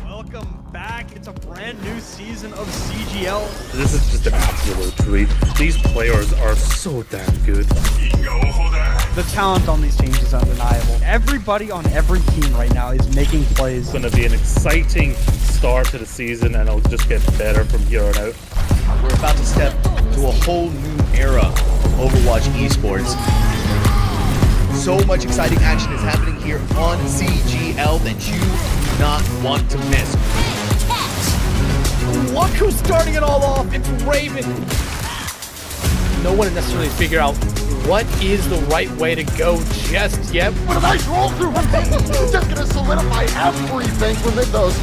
Welcome back. It's a brand new season of CGL. This is just an absolute treat. These players are so damn good. The talent on these teams is undeniable. Everybody on every team right now is making plays. It's going to be an exciting start to the season, and it'll just get better from here on out. We're about to step to a whole new era of Overwatch esports. So much exciting action is happening here on CGL that you do not want to miss. Look who's starting it all off, it's Raven. No one necessarily figure out what is the right way to go just yet. What a nice roll through from me! Just gonna solidify everything from those.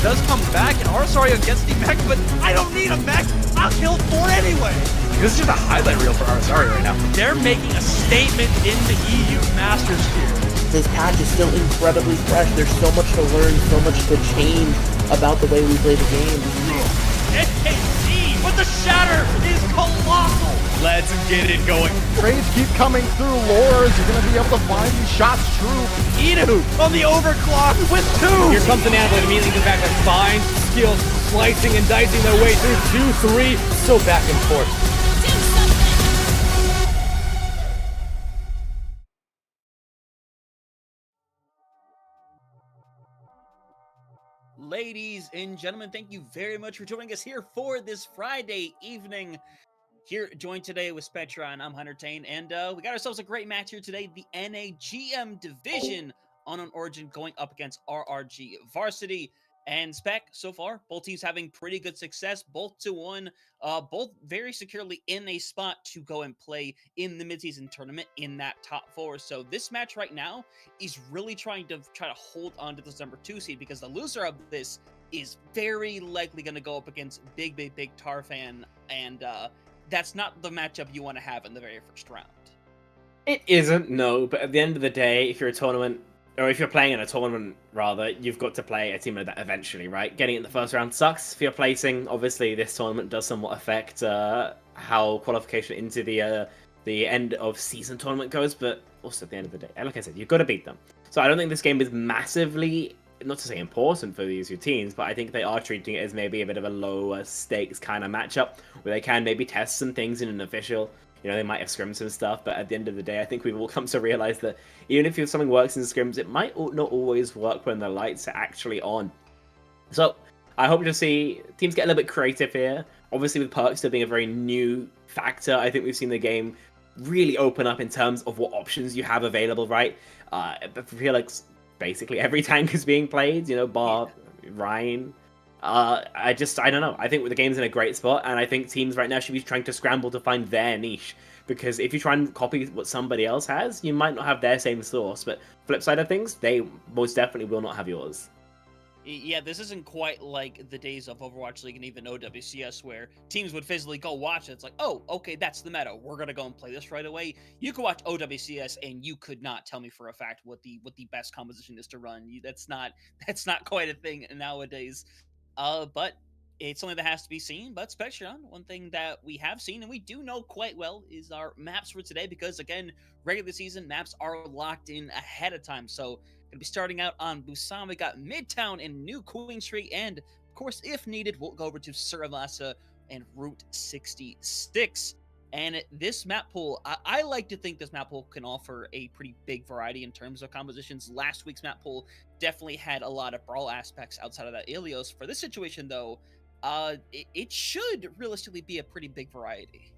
Does come back, and Arsario gets the mech, but I don't need a mech. I'll kill 4 anyway. This is just a highlight reel for RRG right now. They're making a statement in the EU Masters here. This patch is still incredibly fresh. There's so much to learn, so much to change about the way we play the game. NKC, but the shatter is colossal. Let's get it going. Trades keep coming through. Lores, you're gonna be able to find these shots true. Idu on the overclock with 2. Here comes an athlete, immediately goes back to fine skills, slicing and dicing their way through 2-3, so back and forth. Ladies and gentlemen, thank you very much for joining us here for this Friday evening. Here, joined today with Spectron, I'm Hunter Tane, and we got ourselves a great match here today. The NAGM division on an Origin going up against RRG Varsity. And Spec, so far, both teams having pretty good success, both to 1, both very securely in a spot to go and play in the midseason tournament in that top 4. So this match right now is really trying to hold on to this number 2 seed, because the loser of this is very likely going to go up against big Tarfan, and that's not the matchup you want to have in the very first round. It isn't, no, but at the end of the day, if you're a tournament, or if you're playing in a tournament, rather, you've got to play a team like that eventually, right? Getting in the first round sucks. If you're placing, obviously, this tournament does somewhat affect how qualification into the end of season tournament goes, but also at the end of the day, like I said, you've got to beat them. So I don't think this game is massively, not to say important for these 2 teams, but I think they are treating it as maybe a bit of a lower stakes kind of matchup, where they can maybe test some things in an official. You know, they might have scrims and stuff, but at the end of the day, I think we've all come to realize that even if something works in scrims, it might not always work when the lights are actually on. So I hope to see teams get a little bit creative here. Obviously, with perks still being a very new factor, I think we've seen the game really open up in terms of what options you have available, right? I feel like basically every tank is being played, you know, bar Ryan. I don't know. I think the game's in a great spot, and I think teams right now should be trying to scramble to find their niche. Because if you try and copy what somebody else has, you might not have their same source. But flip side of things, they most definitely will not have yours. Yeah, this isn't quite like the days of Overwatch League and even OWCS, where teams would physically go watch it. It's like, oh, okay, that's the meta. We're gonna go and play this right away. You could watch OWCS and you could not tell me for a fact what the best composition is to run. That's not quite a thing nowadays. But it's something that has to be seen. But Spectron, one thing that we have seen and we do know quite well is our maps for today, because again, regular season maps are locked in ahead of time. So gonna be starting out on Busan. We got Midtown and New Queen Street, and of course, if needed, we'll go over to Suravasa and Route 66. And this map pool, I like to think this map pool can offer a pretty big variety in terms of compositions. Last week's map pool definitely had a lot of brawl aspects outside of that Ilios. For this situation, though, it should realistically be a pretty big variety.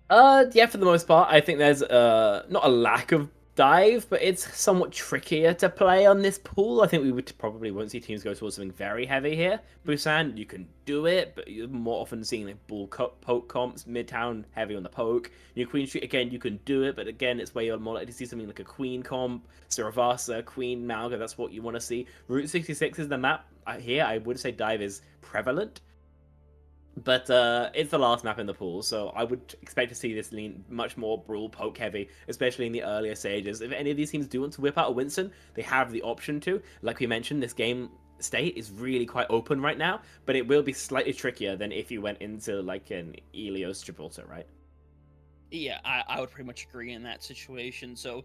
Yeah, for the most part, I think there's not a lack of dive, but it's somewhat trickier to play on this pool. I think we would probably won't see teams go towards something very heavy here. Busan, you can do it, but you're more often seeing like poke comps, Midtown heavy on the poke. New Queen Street again, you can do it, but again, it's where you're more likely to see something like a Queen comp, Saravasa, Queen Malga. That's what you want to see. Route 66 is the map here. I would say dive is prevalent. But it's the last map in the pool, so I would expect to see this lean much more brawl poke heavy, especially in the earlier stages. If any of these teams do want to whip out a Winston, they have the option to. Like we mentioned, this game state is really quite open right now, but it will be slightly trickier than if you went into like an Ilios Gibraltar, right? Yeah, I would pretty much agree in that situation. So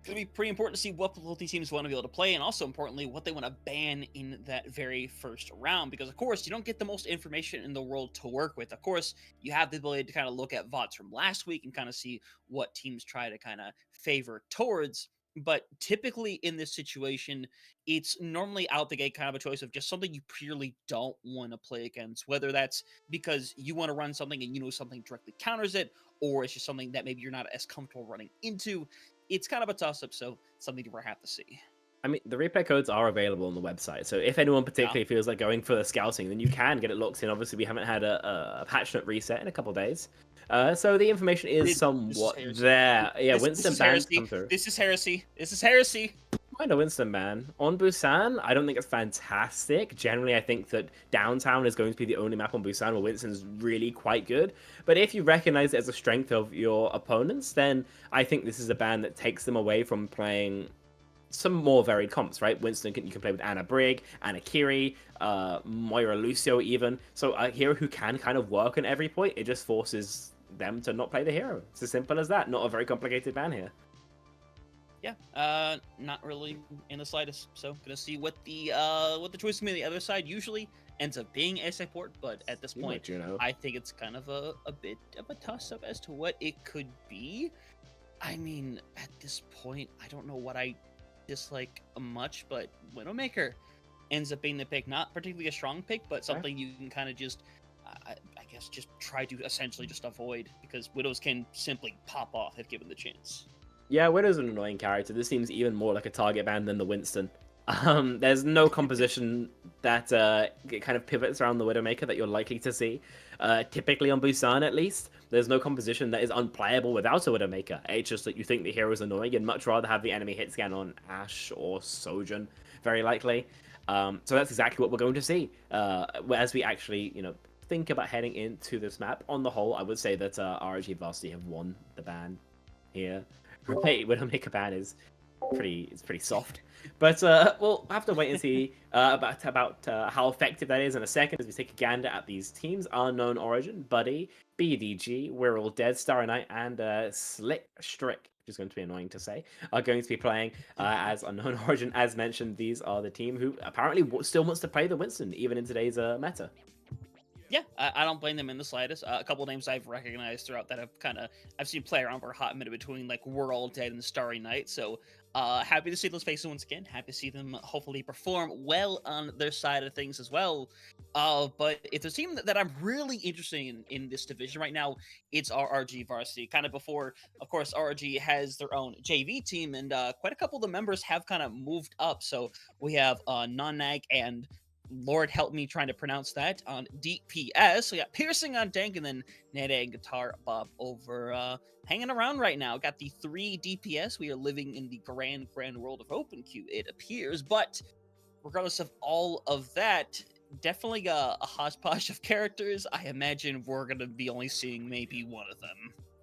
it's going to be pretty important to see what both these teams want to be able to play, and also importantly, what they want to ban in that very first round. Because, of course, you don't get the most information in the world to work with. Of course, you have the ability to kind of look at VODs from last week and kind of see what teams try to kind of favor towards. But typically in this situation, it's normally out the gate kind of a choice of just something you purely don't want to play against, whether that's because you want to run something and you know something directly counters it, or it's just something that maybe you're not as comfortable running into. It's kind of a toss-up, so something we'll have to see. I mean, the replay codes are available on the website, so if anyone particularly feels like going for the scouting, then you can get it locked in. Obviously, we haven't had a patch note reset in a couple of days, so the information is somewhat there. Yeah, Winston bans come through. This is heresy. This is heresy. Kind of Winston ban. On Busan, I don't think it's fantastic. Generally, I think that Downtown is going to be the only map on Busan where Winston's really quite good. But if you recognize it as a strength of your opponents, then I think this is a ban that takes them away from playing some more varied comps, right? Winston, you can play with Anna Brig, Anna Kiri, Moira Lucio even. So a hero who can kind of work on every point, it just forces them to not play the hero. It's as simple as that. Not a very complicated ban here. Yeah, not really in the slightest. So gonna see what the choice from the other side usually ends up being a support, but at this point, I think it's kind of a bit of a toss-up as to what it could be. I mean, at this point, I don't know what I dislike much, but Widowmaker ends up being the pick. Not particularly a strong pick, but something you can kind of just, I guess, just try to essentially just avoid, because Widows can simply pop off if given the chance. Yeah, Widow's an annoying character. This seems even more like a target ban than the Winston. There's no composition that kind of pivots around the Widowmaker that you're likely to see. Typically on Busan, at least, there's no composition that is unplayable without a Widowmaker. It's just that you think the hero is annoying. You'd much rather have the enemy hit scan on Ashe or Sojourn, very likely. So that's exactly what we're going to see. As we actually, think about heading into this map. On the whole, I would say that RRG Varsity have won the ban here. Right, Widowmaker ban is pretty soft, but we'll have to wait and see about how effective that is in a second as we take a gander at these teams. Unknown Origin, Buddy, BDG, We're All Dead, Starry Night, and Slick Strick, which is going to be annoying to say, are going to be playing as Unknown Origin. As mentioned, these are the team who apparently still wants to play the Winston even in today's meta. Yeah, I don't blame them in the slightest. A couple names I've recognized throughout that I've seen play around for a hot minute between like We're All Dead and Starry Night. So happy to see those faces once again. Happy to see them hopefully perform well on their side of things as well. But it's a team that I'm really interested in this division right now. It's RRG Varsity. Kind of before, of course, RRG has their own JV team, and quite a couple of the members have kind of moved up. So we have Nonnag and Lord help me trying to pronounce that on DPS. We got Piercing on Tank, and then Nede and Guitar Bob over hanging around right now. Got the 3 DPS. We are living in the grand world of OpenQ, it appears. But regardless of all of that, definitely a hodgepodge of characters. I imagine we're going to be only seeing maybe one of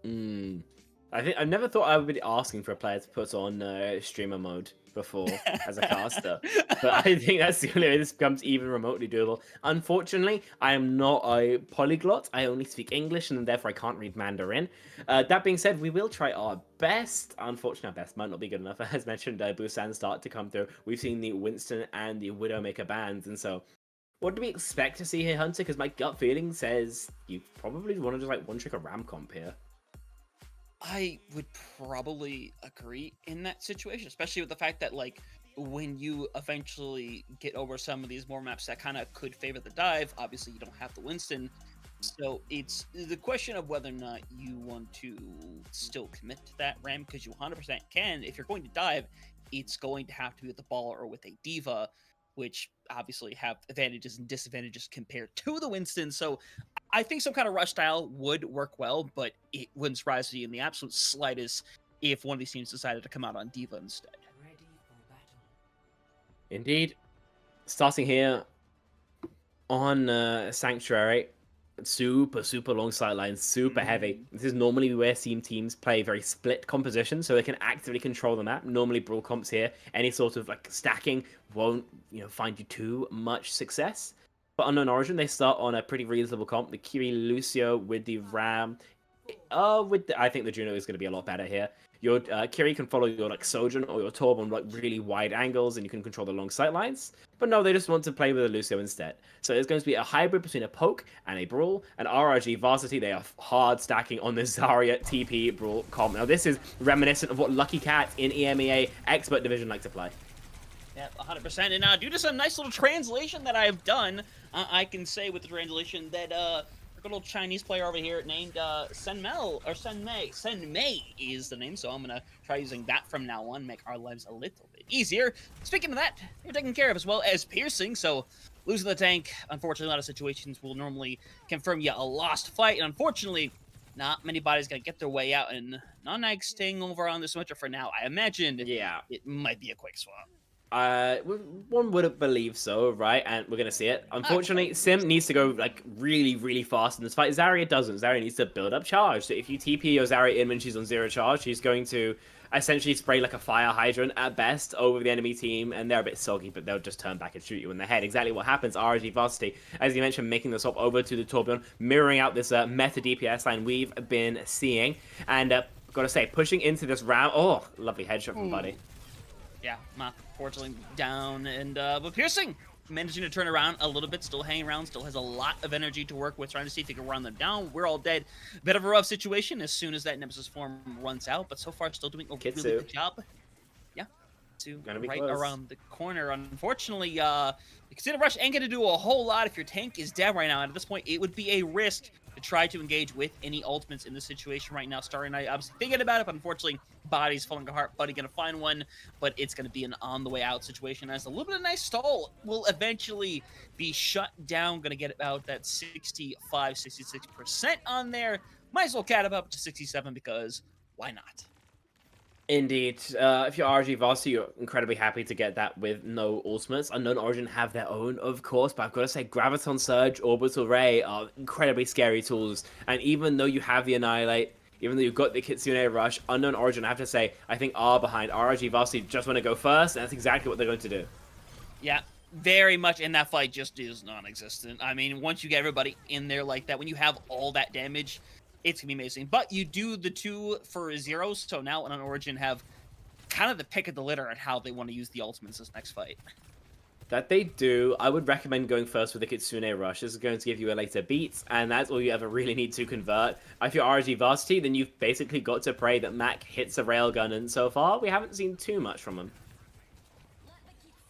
them. I never thought I would be asking for a player to put on streamer mode before as a caster, but I think that's the only way this becomes even remotely doable. Unfortunately, I am not a polyglot. I only speak English, and therefore I can't read Mandarin. That being said, we will try our best. Unfortunately, our best might not be good enough. As mentioned, Busan start to come through. We've seen the Winston and the Widowmaker bans, and so what do we expect to see here, Hunter? Because my gut feeling says you probably want to just like one-trick a Ram comp here. I would probably agree in that situation, especially with the fact that, like, when you eventually get over some of these more maps that kind of could favor the dive, obviously you don't have the Winston. So it's the question of whether or not you want to still commit to that ram, because you 100% can. If you're going to dive, it's going to have to be with the ball or with a diva, which obviously have advantages and disadvantages compared to the Winston. So I think some kind of rush style would work well, but it wouldn't surprise me in the absolute slightest if one of these teams decided to come out on diva instead. Indeed. Starting here on Sanctuary. Super long sidelines, super heavy. This is normally where teams play very split composition, so they can actively control the map. Normally, brawl comps here, any sort of like stacking won't find you too much success. But Unknown Origin, they start on a pretty reasonable comp. The Kiri Lucio with the Ram. I think the Juno is going to be a lot better here. Your Kiri can follow your like Sojourn or your Torb on like really wide angles, and you can control the long sight lines. But no, they just want to play with a Lucio instead. So it's going to be a hybrid between a poke and a brawl. And RRG Varsity, they are hard stacking on the Zarya TP brawl comp. Now this is reminiscent of what Lucky Cat in EMEA Expert Division like to play. Yeah, 100%. And due to some nice little translation that I've done, I can say with the translation that a good old Chinese player over here named Senmei is the name, so I'm gonna try using that from now on, make our lives a little bit easier. Speaking of that, you're taken care of as well as piercing, so losing the tank, unfortunately, a lot of situations will normally confirm you a lost fight, and unfortunately, not many bodies gonna get their way out, and non-Nag staying over on the switcher for now. I imagined it might be a quick swap. One wouldn't believe so, right? And we're gonna see it. Unfortunately, Sim needs to go like really fast in this fight. Zarya doesn't. Zarya needs to build up charge. So if you TP your Zarya in when she's on 0 charge, she's going to essentially spray like a fire hydrant at best over the enemy team, and they're a bit soggy, but they'll just turn back and shoot you in the head. Exactly what happens. RRG Varsity, as you mentioned, making the swap over to the Torbjorn, mirroring out this meta DPS line we've been seeing, and gotta say, pushing into this round. Oh, lovely headshot from Buddy. Yeah, unfortunately down, and but piercing managing to turn around a little bit, still hanging around, still has a lot of energy to work with, trying to see if he can run them down. We're all dead. Bit of a rough situation as soon as that Nemesis form runs out, but so far still doing a really good job. Yeah, to right close. Around the corner. Unfortunately, the Casino Rush ain't gonna do a whole lot if your tank is dead right now, and at this point it would be a risk to try to engage with any ultimates in this situation right now. Starry Night, I was thinking about it, but unfortunately, body's falling apart. Buddy gonna find one, but it's gonna be an on the way out situation, as a little bit of nice stall will eventually be shut down. Gonna get about that 65-66% on there. Might as well cat up to 67 because why not? Indeed. If you're RRG Varsity, you're incredibly happy to get that with no ultimates. Unknown Origin have their own, of course, but I've got to say, Graviton Surge, Orbital Ray are incredibly scary tools. And even though you have the Annihilate, even though you've got the Kitsune Rush, Unknown Origin, I have to say, I think are behind. RRG Varsity just want to go first, and that's exactly what they're going to do. Yeah, very much, and that fight just is non-existent. I mean, once you get everybody in there like that, when you have all that damage, it's gonna be amazing. But you do the 2 for 0, so now on Origin have kind of the pick of the litter on how they want to use the ultimates this next fight. That they do. I would recommend going first with the Kitsune Rush. This is going to give you a later beat, and that's all you ever really need to convert. If you're RRG Varsity, then you've basically got to pray that Mac hits a railgun, and so far, we haven't seen too much from him.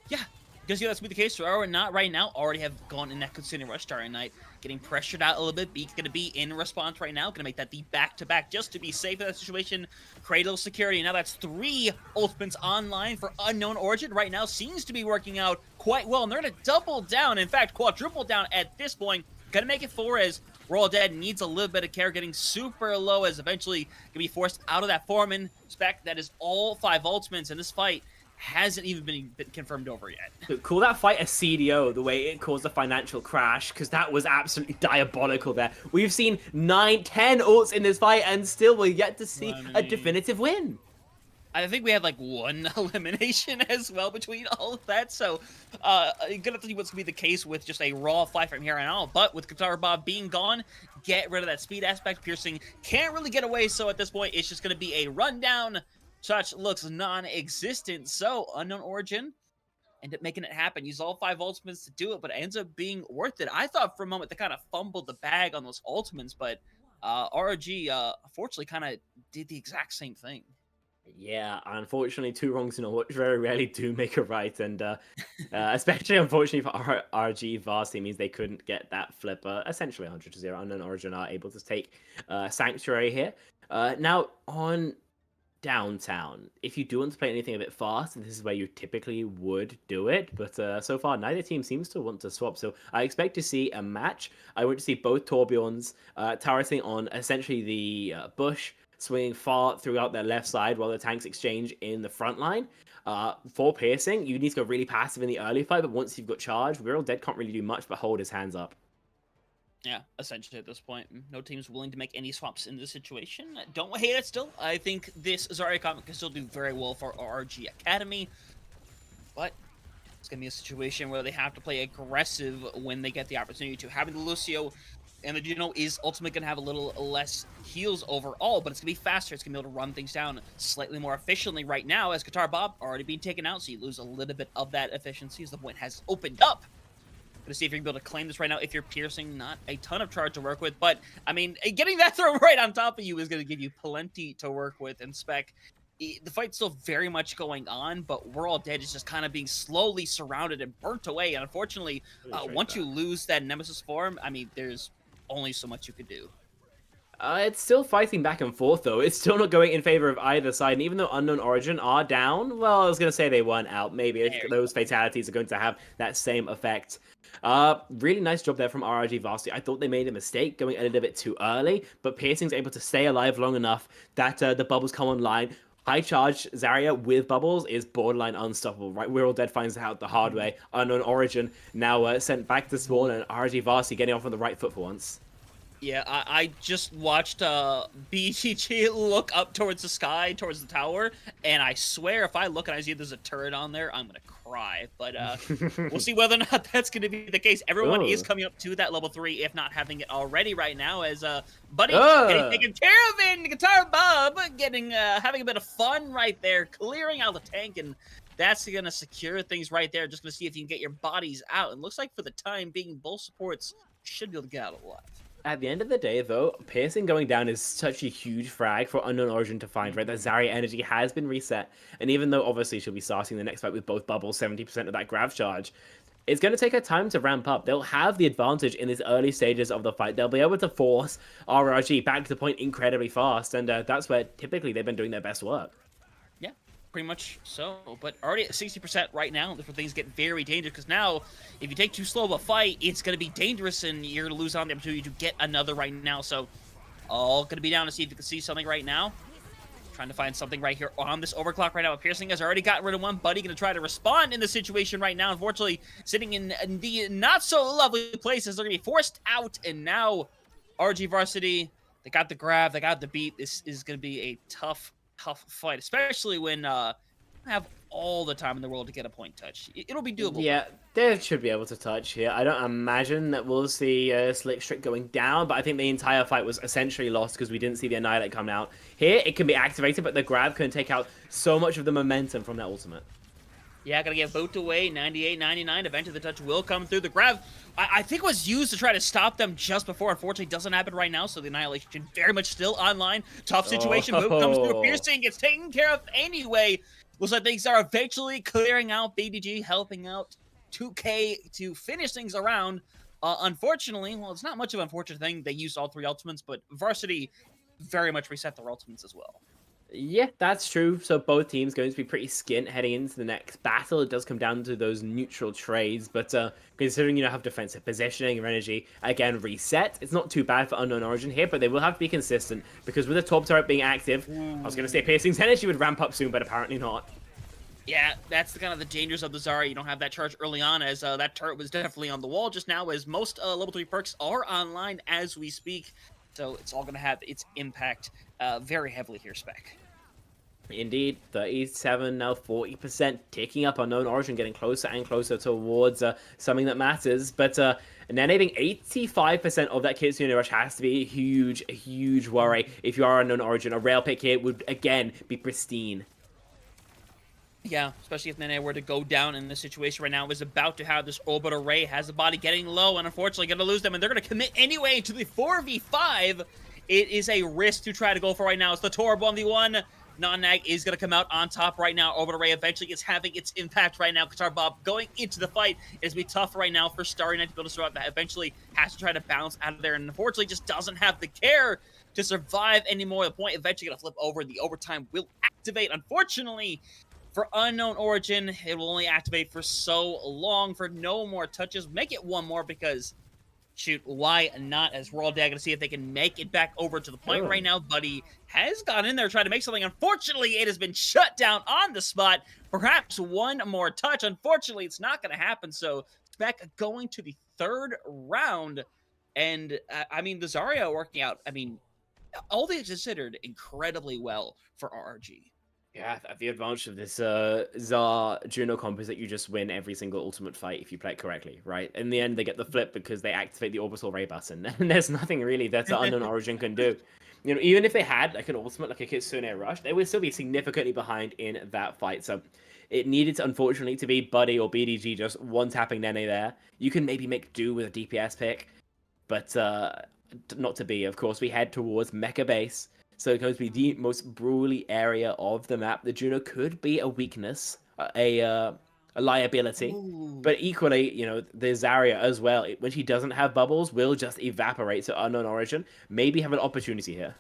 Yeah, because that's be the case. So not right now, already have gone in that Kitsune Rush Starry Night, getting pressured out a little bit. Beak's going to be in response right now, going to make that the back-to-back just to be safe in that situation. Cradle security, now that's 3 ultimates online for Unknown Origin. Right now seems to be working out quite well, and they're going to double down, in fact, quadruple down at this point. Going to make it 4 as we're all dead, needs a little bit of care, getting super low as eventually going to be forced out of that Foreman spec. That is all 5 ultimates in this fight. Hasn't even been confirmed over yet. Call that fight a CDO, the way it caused a financial crash, because that was absolutely diabolical there. We've seen 9, 10 ults in this fight, and still we're yet to see a definitive win. I think we had like 1 elimination as well between all of that, so gonna have to see what's gonna be the case with just a raw fight from here on out. But with Guitar Bob being gone, get rid of that speed aspect. Piercing can't really get away, so at this point it's just gonna be a rundown. Touch looks non-existent, so Unknown Origin end up making it happen. Use all 5 ultimates to do it, but it ends up being worth it. I thought for a moment they kind of fumbled the bag on those ultimates, but RRG, unfortunately, kind of did the exact same thing. Yeah, unfortunately, two wrongs in a watch very rarely do make a right, and especially unfortunately for RRG, Varsity means they couldn't get that flipper. Essentially 100-0. Unknown Origin are able to take Sanctuary here. Now on downtown, if you do want to play anything a bit fast, this is where you typically would do it, but so far neither team seems to want to swap, so I expect to see a match. I want to see both Torbjorns turreting on essentially the bush, swinging far throughout their left side while the tanks exchange in the front line. For piercing, you need to go really passive in the early fight, but once you've got charged, We're All Dead can't really do much but hold his hands up. Yeah, essentially at this point, no team's willing to make any swaps in this situation. Don't hate it still. I think this Zarya comic can still do very well for RRG Academy, but it's going to be a situation where they have to play aggressive when they get the opportunity to. Having the Lucio and the Juno is ultimately going to have a little less heals overall, but it's going to be faster. It's going to be able to run things down slightly more efficiently right now, as Qatar Bob already being taken out, so you lose a little bit of that efficiency as the point has opened up. Going to see if you're able to claim this right now. If you're piercing, not a ton of charge to work with, but, I mean, getting that throw right on top of you is going to give you plenty to work with. And Spec, the fight's still very much going on, but We're All Dead is just kind of being slowly surrounded and burnt away. And unfortunately, once you lose that Nemesis form, I mean, there's only so much you could do. It's still fighting back and forth, though. It's still not going in favor of either side. And even though Unknown Origin are down, well, I was going to say they weren't out. Maybe those fatalities are going to have that same effect. Really nice job there from RRG Varsity. I thought they made a mistake going a little bit too early, but Piercing's able to stay alive long enough that the bubbles come online. High charge Zarya with bubbles is borderline unstoppable, right? We're All Dead finds out the hard way. Unknown Origin now sent back to spawn, and RRG Varsity getting off on the right foot for once. Yeah, I just watched BTG look up towards the sky, towards the tower, and I swear if I look and I see there's a turret on there, I'm going to cry. But we'll see whether or not that's going to be the case. Everyone is coming up to that level 3, if not having it already right now, as Buddy getting taken care of in Guitar Bob, getting having a bit of fun right there, clearing out the tank, and that's going to secure things right there. Just going to see if you can get your bodies out. And looks like for the time being, both supports should be able to get out alive. At the end of the day, though, Piercing going down is such a huge frag for Unknown Origin to find, right? That Zarya energy has been reset, and even though obviously she'll be starting the next fight with both bubbles, 70% of that grav charge, it's going to take her time to ramp up. They'll have the advantage in these early stages of the fight. They'll be able to force RRG back to the point incredibly fast, and that's where typically they've been doing their best work. Yeah, pretty much so, but already at 60% right now, that's where things get very dangerous, because now, if you take too slow of a fight, it's going to be dangerous, and you're going to lose on the opportunity to get another right now, so all going to be down to see if you can see something right now. Trying to find something right here on this overclock right now. Piercing has already gotten rid of one. Buddy going to try to respond in the situation right now. Unfortunately, sitting in the not-so-lovely places, they're going to be forced out, and now RG Varsity, they got the grab, they got the beat. This is going to be a tough fight, especially when have all the time in the world to get a point touch. It'll be doable. Yeah, they should be able to touch here. I don't imagine that we'll see Slick Strick going down, but I think the entire fight was essentially lost because we didn't see the Annihilate come out. Here, it can be activated, but the grab can take out so much of the momentum from that ultimate. Yeah, gonna get boot away, 98, 99. Eventually the touch will come through. The grab, I think, was used to try to stop them just before. Unfortunately, doesn't happen right now, so the Annihilation very much still online. Tough situation. Boot comes through. Piercing gets taken care of anyway. Looks like things are eventually clearing out. BDG helping out 2K to finish things around. Unfortunately, well, it's not much of an unfortunate thing. They used all 3 ultimates, but Varsity very much reset their ultimates as well. Yeah, that's true. So both teams going to be pretty skint heading into the next battle. It does come down to those neutral trades, but considering you have defensive positioning and energy, again, reset. It's not too bad for Unknown Origin here, but they will have to be consistent, because with the top turret being active, I was going to say Piercing's energy would ramp up soon, but apparently not. Yeah, that's kind of the dangers of the Zarya. You don't have that charge early on, as that turret was definitely on the wall just now, as most level 3 perks are online as we speak. So it's all going to have its impact very heavily here, Spec. Indeed, 37, now 40%, ticking up. Unknown Origin getting closer and closer towards something that matters. But netting 85% of that Kitsune Rush has to be a huge worry. If you are Unknown Origin, a rail pick here would, again, be pristine. Yeah, especially if Nene were to go down in this situation right now, is about to have this orbit array, has the body getting low, and unfortunately going to lose them, and they're going to commit anyway to the 4v5. it is a risk to try to go for right now. It's the Torb 1v1. Non-Nag is going to come out on top right now. Orbital Ray eventually is having its impact right now. Qatar Bob going into the fight is going to be tough right now for Starry Night to be able to survive. That eventually has to try to bounce out of there, and unfortunately just doesn't have the care to survive anymore. The point eventually going to flip over. The overtime will activate. Unfortunately, for Unknown Origin, it will only activate for so long, for no more touches. Make it one more because... shoot, why not? As we're all going to see if they can make it back over to the point right now. Buddy has gone in there trying to make something. Unfortunately, it has been shut down on the spot. Perhaps one more touch. Unfortunately, it's not going to happen. So, Spec going to the third round. And, I mean, the Zarya working out, I mean, all things considered, incredibly well for RRG. Yeah, the advantage of this Zar Juno comp is that you just win every single ultimate fight if you play it correctly, right? In the end, they get the flip because they activate the Orbital Ray button, and there's nothing really that the Unknown Origin can do. You know, even if they had like an ultimate, like a Kitsune Rush, they would still be significantly behind in that fight. So it needed to, unfortunately, to be Buddy or BDG just one-tapping Nene there. You can maybe make do with a DPS pick, but not to be. Of course, we head towards Mecha Base. So it's going to be the most brawly area of the map. The Juno could be a weakness, a liability, but equally, you know, the Zarya as well, when she doesn't have bubbles, will just evaporate to Unknown Origin. Maybe have an opportunity here.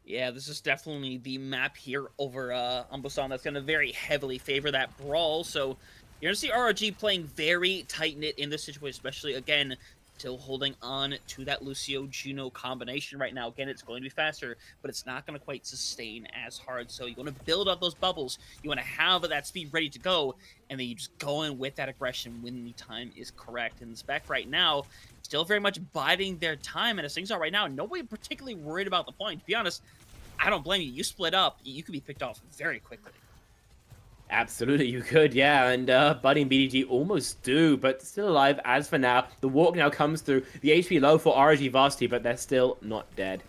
Yeah, this is definitely the map here over Umbosan that's going to very heavily favor that brawl. So you're going to see RRG playing very tight-knit in this situation, especially, again, still holding on to that Lucio-Juno combination right now. Again, it's going to be faster, but it's not going to quite sustain as hard. So you want to build up those bubbles. You want to have that speed ready to go, and then you just go in with that aggression when the time is correct. And the Spec right now, still very much biding their time. And as things are right now, nobody particularly worried about the point. To be honest, I don't blame you. You split up, you could be picked off very quickly. Absolutely, you could, yeah, and Buddy and BDG almost do, but still alive as for now. The walk now comes through. The HP low for RRG Varsity, but they're still not dead.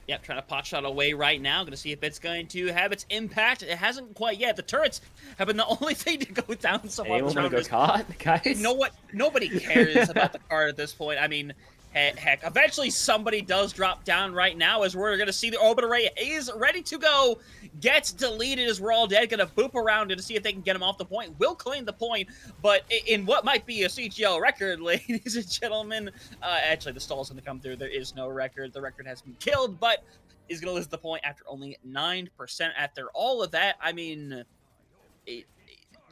Yep, trying to pot shot away right now. Going to see if it's going to have its impact. It hasn't quite yet. The turrets have been the only thing to go down so far. Anyone want to go card, guys? You know what? Nobody cares about the card at this point. I mean, heck, eventually somebody does drop down right now as we're going to see the Orbital Ray is ready to go. Gets deleted as we're all dead. Going to boop around to see if they can get him off the point. Will claim the point, but in what might be a CGL record, ladies and gentlemen, actually the stall's going to come through. There is no record. The record has been killed, but is going to lose the point after only 9%. After all of that, I mean,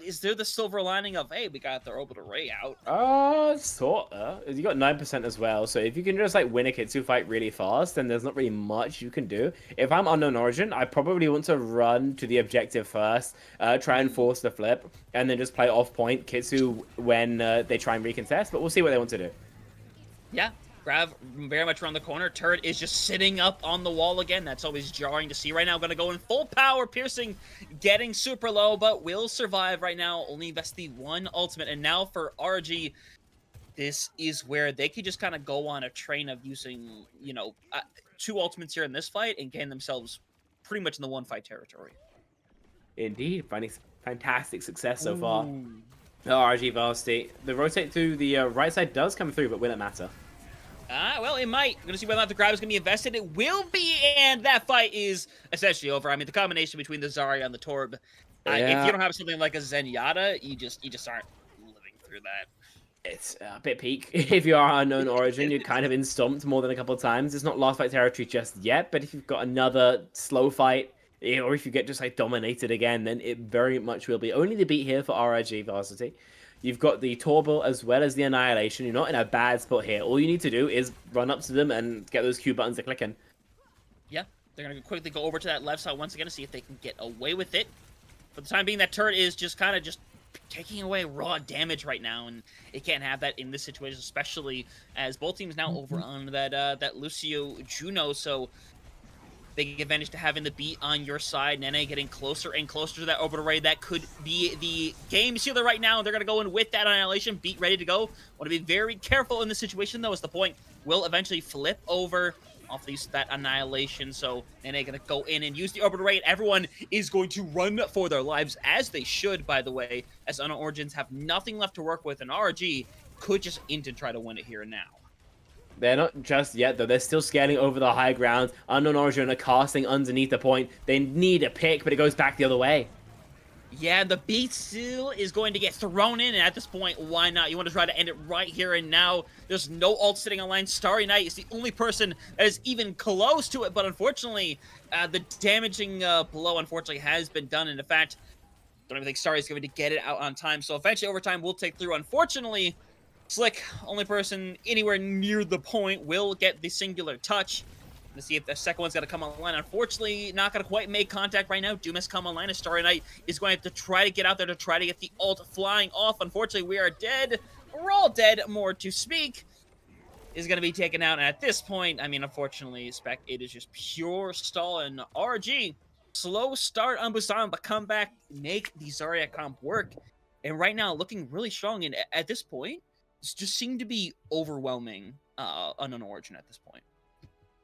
is there the silver lining of, hey, we got the Orbital Ray out? Sorta. You got 9% as well, so if you can just, like, win a Kitsu fight really fast, then there's not really much you can do. If I'm Unknown Origin, I probably want to run to the objective first, try and force the flip, and then just play off-point Kitsu when they try and recontest, but we'll see what they want to do. Yeah. Grav very much around the corner. Turret is just sitting up on the wall again. That's always jarring to see right now. Going to go in full power. Piercing getting super low, but will survive right now. Only invest the one ultimate. And now for RG, this is where they could just kind of go on a train of using, you know, 2 ultimates here in this fight and gain themselves pretty much in the 1-fight territory. Indeed. Finding fantastic success so far. RG Varsity. The rotate to the right side does come through, but will it matter? Well, it might. We're going to see whether or not the grab is going to be invested. It will be, and that fight is essentially over. I mean, the combination between the Zarya and the Torb, if you don't have something like a Zenyatta, you just aren't living through that. It's a bit peak. If you are Unknown Origin, you're kind of been stomped more than a couple of times. It's not last fight territory just yet, but if you've got another slow fight, or if you get just like dominated again, then it very much will be. Only the beat here for RRG Varsity. You've got the Torbo as well as the Annihilation. You're not in a bad spot here. All you need to do is run up to them and get those Q buttons to click in. Yeah, they're going to quickly go over to that left side once again to see if they can get away with it. For the time being, that turret is just kind of just taking away raw damage right now, and it can't have that in this situation, especially as both teams now over on that Lucio Juno, so big advantage to having the beat on your side. Nene getting closer and closer to that Orbital Ray. That could be the game sealer right now. They're going to go in with that Annihilation. Beat ready to go. Want to be very careful in this situation, though, is the point. Will eventually flip over off that Annihilation. So Nene going to go in and use the Orbital Ray. And everyone is going to run for their lives, as they should, by the way, as Unknown Origins have nothing left to work with. And RRG could just int and try to win it here and now. They're not just yet, though. They're still scaling over the high ground. Unknown Origin are casting underneath the point. They need a pick, but it goes back the other way. Yeah, the beat still is going to get thrown in, and at this point, why not? You want to try to end it right here and now. There's no ult sitting on line. Starry Night is the only person that is even close to it, but unfortunately, the damaging blow, unfortunately, has been done, and in fact, don't even think Starry is going to get it out on time, so eventually overtime will take through. Unfortunately, Slick, only person anywhere near the point, will get the singular touch. Let's see if the second one's going to come online. Unfortunately, not going to quite make contact right now. Doom has come online, as Starry Night is going to have to try to get out there to try to get the ult flying off. Unfortunately, we are dead. We're all dead, more to speak. Is going to be taken out, and at this point, I mean, unfortunately, Spec, it is just pure stall, and RRG, slow start on Busan, but come back, make the Zarya comp work, and right now, looking really strong, and at this point, it just seemed to be overwhelming Unknown Origin at this point.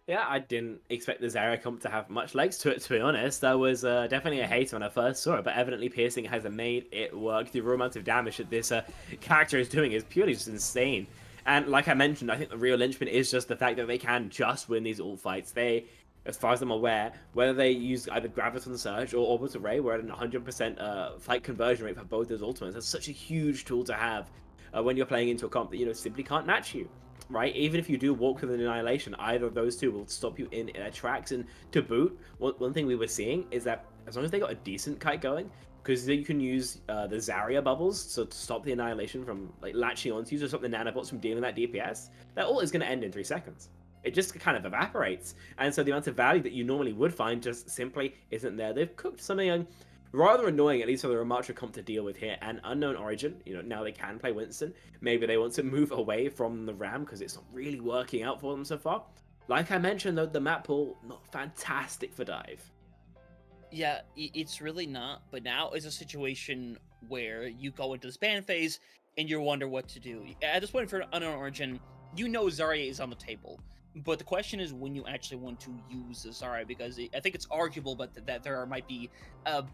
Yeah, I didn't expect the Zarya comp to have much legs to it, to be honest. I was definitely a hater when I first saw it, but evidently Piercing has made it work. The raw amount of damage that this character is doing is purely just insane. And like I mentioned, I think the real linchpin is just the fact that they can just win these ult fights. They, as far as I'm aware, whether they use either Graviton Surge or Orbital Ray, we're at an 100% fight conversion rate for both those ultimates. That's such a huge tool to have when you're playing into a comp that, simply can't match you. Right, even if you do walk with an Annihilation, either of those two will stop you in their tracks. And to boot, one thing we were seeing is that as long as they got a decent kite going, because you can use the Zarya bubbles so to stop the Annihilation from latching onto you, to stop the nanobots from dealing that DPS, that ult is going to end in 3 seconds. It just kind of evaporates, and so the amount of value that you normally would find just simply isn't there. They've cooked something rather annoying, at least for the Ramatra comp to deal with here. And Unknown Origin, now they can play Winston. Maybe they want to move away from the Ram because it's not really working out for them so far. Like I mentioned, though, the map pool, not fantastic for dive. Yeah, it's really not, but now is a situation where you go into this ban phase and you wonder what to do. At this point for Unknown Origin, Zarya is on the table. But the question is when you actually want to use the Zarya, because I think it's arguable, but that there might be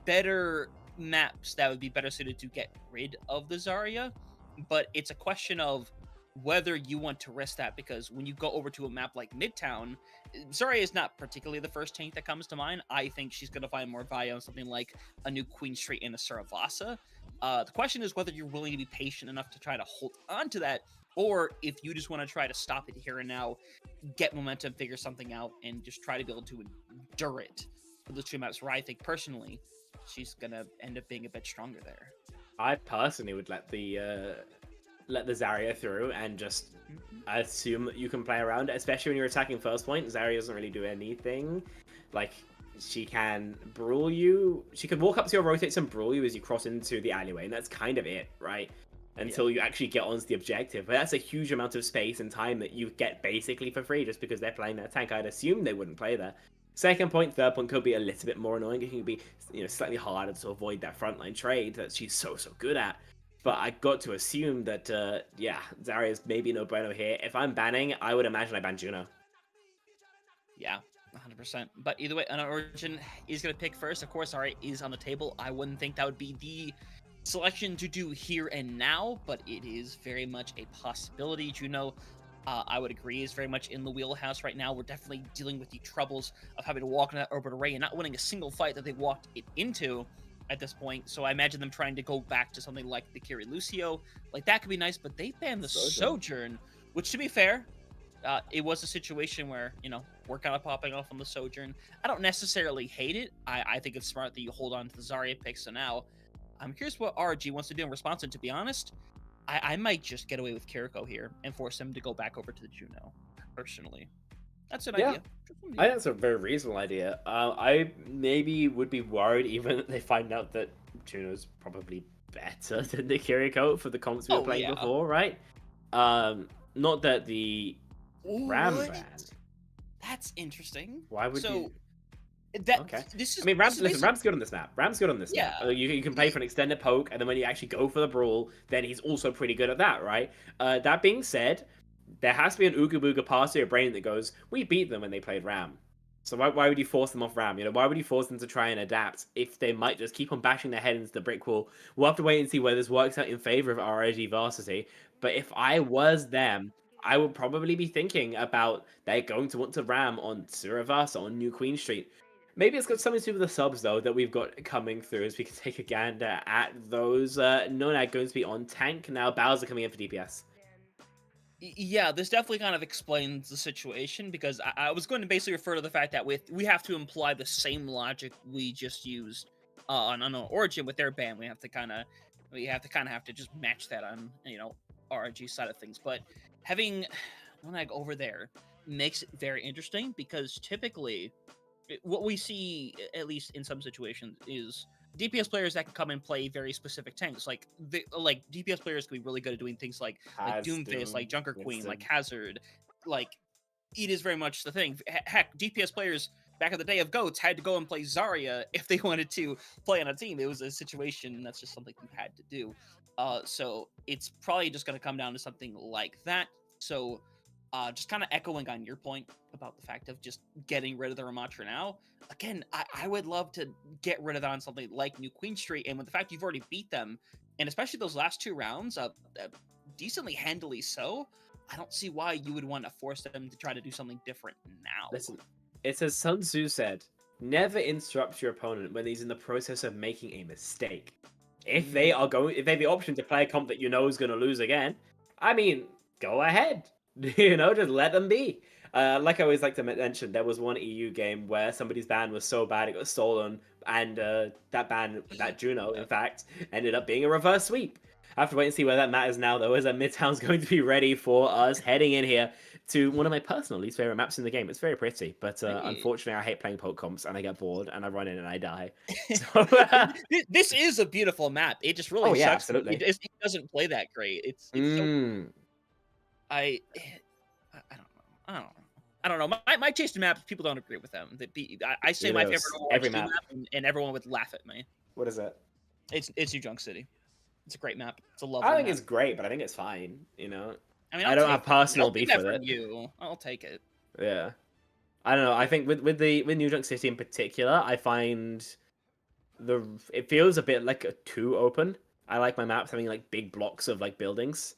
better maps that would be better suited to get rid of the Zarya. But it's a question of whether you want to risk that, because when you go over to a map like Midtown, Zarya is not particularly the first tank that comes to mind. I think she's going to find more value on something like a new Queen Street and a Saravasa. The question is whether you're willing to be patient enough to try to hold on to that, or if you just want to try to stop it here and now, get momentum, figure something out, and just try to be able to endure it for those two maps where I think, personally, she's going to end up being a bit stronger there. I personally would let the Zarya through and just assume that you can play around it, especially when you're attacking first point. Zarya doesn't really do anything. She can brawl you. She could walk up to your rotates and brawl you as you cross into the alleyway, and that's kind of it, right? Until you actually get onto the objective. But that's a huge amount of space and time that you get basically for free just because they're playing their tank. I'd assume they wouldn't play there. Second point, third point could be a little bit more annoying. It can be, slightly harder to avoid that frontline trade that she's so good at. But I got to assume that, Zarya's maybe no bueno here. If I'm banning, I would imagine I ban Juno. Yeah, 100%. But either way, Unknown Origin is going to pick first. Of course, Zarya is on the table. I wouldn't think that would be the selection to do here and now, but it is very much a possibility. Juno, I would agree, is very much in the wheelhouse right now. We're definitely dealing with the troubles of having to walk in that orbital array and not winning a single fight that they walked it into at this point. So I imagine them trying to go back to something like the Kiri Lucio. That could be nice, but they banned the Sojourn, which, to be fair, it was a situation where, we're kind of popping off on the Sojourn. I don't necessarily hate it. I think it's smart that you hold on to the Zarya pick. So now I'm curious what RRG wants to do in response, and to be honest, I might just get away with Kiriko here and force him to go back over to the Juno, personally. That's an idea. I think that's a very reasonable idea. I maybe would be worried even if they find out that Juno's probably better than the Kiriko for the comps we were playing before, right? Not that the Ram ban. That's interesting. Why would you? Okay. Ram's good on this map. Ram's good on this map. You can play for an extended poke, and then when you actually go for the brawl, then he's also pretty good at that, right? That being said, there has to be an Ooga Booga part of your brain that goes, we beat them when they played Ram. So why would you force them off Ram? Why would you force them to try and adapt if they might just keep on bashing their head into the brick wall? We'll have to wait and see whether this works out in favor of RRG Varsity. But if I was them, I would probably be thinking about they're going to want to ram on Reverse on New Queen Street. Maybe it's got something to do with the subs, though, that we've got coming through, as we can take a gander at those. Nonag going to be on tank, now Bowser coming in for DPS. Yeah, this definitely kind of explains the situation, because I was going to basically refer to the fact that we have to imply the same logic we just used on Origin with their ban. We have to kind of have to just match that on, you know, RRG side of things. But having Nonag over there makes it very interesting, because typically what we see, at least in some situations, is DPS players that can come and play very specific tanks. Like DPS players can be really good at doing things like Doomfist, like Junker Queen, like Hazard. Like, it is very much the thing. Heck, DPS players back in the day of GOATs had to go and play Zarya if they wanted to play on a team. It was a situation that's just something you had to do. So it's probably just going to come down to something like that. So just kind of echoing on your point about the fact of just getting rid of the Ramatra now. Again, I would love to get rid of that on something like New Queen Street, and with the fact you've already beat them, and especially those last 2 rounds, decently handily so, I don't see why you would want to force them to try to do something different now. Listen, it's as Sun Tzu said, never interrupt your opponent when he's in the process of making a mistake. If they have the option to play a comp that you know is going to lose again, I mean, go ahead. You know, just let them be. Like I always like to mention, there was one EU game where somebody's ban was so bad it got stolen, and that Juno, in fact, ended up being a reverse sweep. I have to wait and see where that matters now, though, as Midtown's going to be ready for us heading in here to one of my personal least favorite maps in the game. It's very pretty, but unfortunately, I hate playing poke comps, and I get bored, and I run in and I die. So, this is a beautiful map. It just really sucks. Absolutely. It doesn't play that great. It's so... I don't know. My taste in maps, people don't agree with them. I say my favorite Overwatch map, and everyone would laugh at me. What is it? It's New Junk City. It's a great map. It's a lovely I think map. it's great, but I think it's fine. You know, I mean, I don't have personal beef with it. I'll take it. Yeah, I don't know. I think with New Junk City in particular, I find it feels a bit like a too open. I like my maps having like big blocks of like buildings.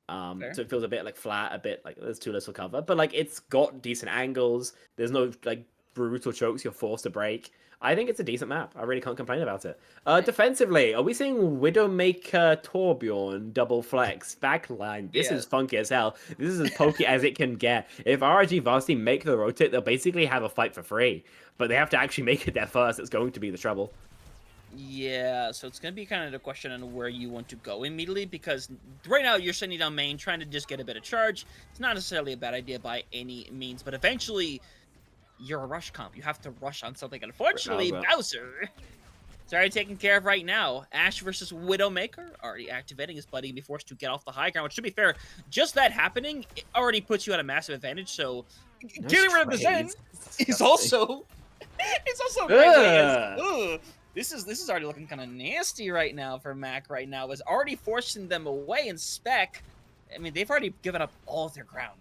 So it feels a bit like flat, a bit like there's too little cover, but like it's got decent angles. There's no like brutal chokes you're forced to break. I think it's a decent map. I really can't complain about it. Defensively, are we seeing Widowmaker Torbjorn double flex backline? This is funky as hell. This is as pokey as it can get. If RRG Varsity make the rotate, they'll basically have a fight for free, but they have to actually make it there first. It's going to be the trouble. Yeah, so it's going to be kind of the question on where you want to go immediately, because right now you're sending down main, trying to just get a bit of charge. It's not necessarily a bad idea by any means, but eventually you're a rush comp. You have to rush on something. Unfortunately, Bowser is already taken care of right now. Ash versus Widowmaker, already activating. His buddy can be forced to get off the high ground, which, to be fair, just that happening, it already puts you at a massive advantage, so getting rid of the Zen is also... it's also crazy. This is already looking kind of nasty right now for Mac right now. Is already forcing them away in spec. I mean, they've already given up all of their ground.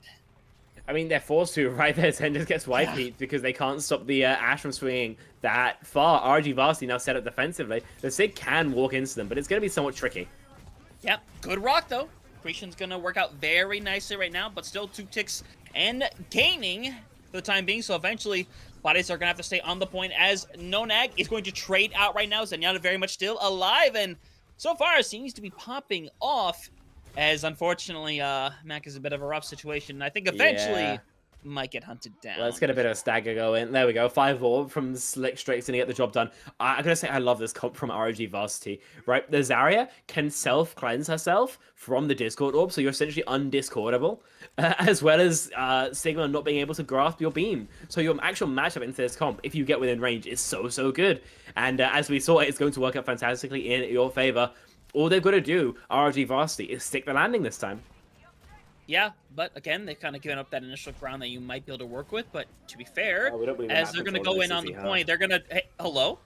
I mean, they're forced to, right? Their Zen just gets wipe beat because they can't stop the Ash from swinging that far. RG Varsity now set up defensively. The Sig can walk into them, but it's going to be somewhat tricky. Yep, good rock though. Creation's going to work out very nicely right now, but still 2 ticks and gaining for the time being. So eventually, bodies are going to have to stay on the point as Nonag is going to trade out right now. Zenyatta very much still alive, and so far seems to be popping off, as unfortunately Mac is a bit of a rough situation. I think eventually might get hunted down. Let's get a bit of a stagger going. There we go. 5-4 from Slick straight to get the job done. I gotta say, I love this comp from RRG Varsity. Right, the Zarya can self-cleanse herself from the Discord orb, so you're essentially undiscordable, as well as Sigma not being able to grasp your beam. So your actual matchup into this comp, if you get within range, is so good. And as we saw, it's going to work out fantastically in your favor. All they've got to do, RRG Varsity, is stick the landing this time. Yeah, but again, they've kind of given up that initial ground that you might be able to work with. But to be fair, as they're going to go in on the point, they're going to... Hey, hello?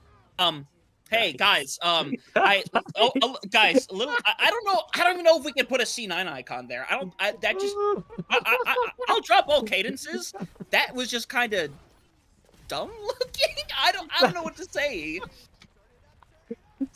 Hey, guys, guys, a little... I don't know... I don't even know if we can put a C9 icon there. I'll drop all cadences. That was just kind of dumb looking. I don't know what to say.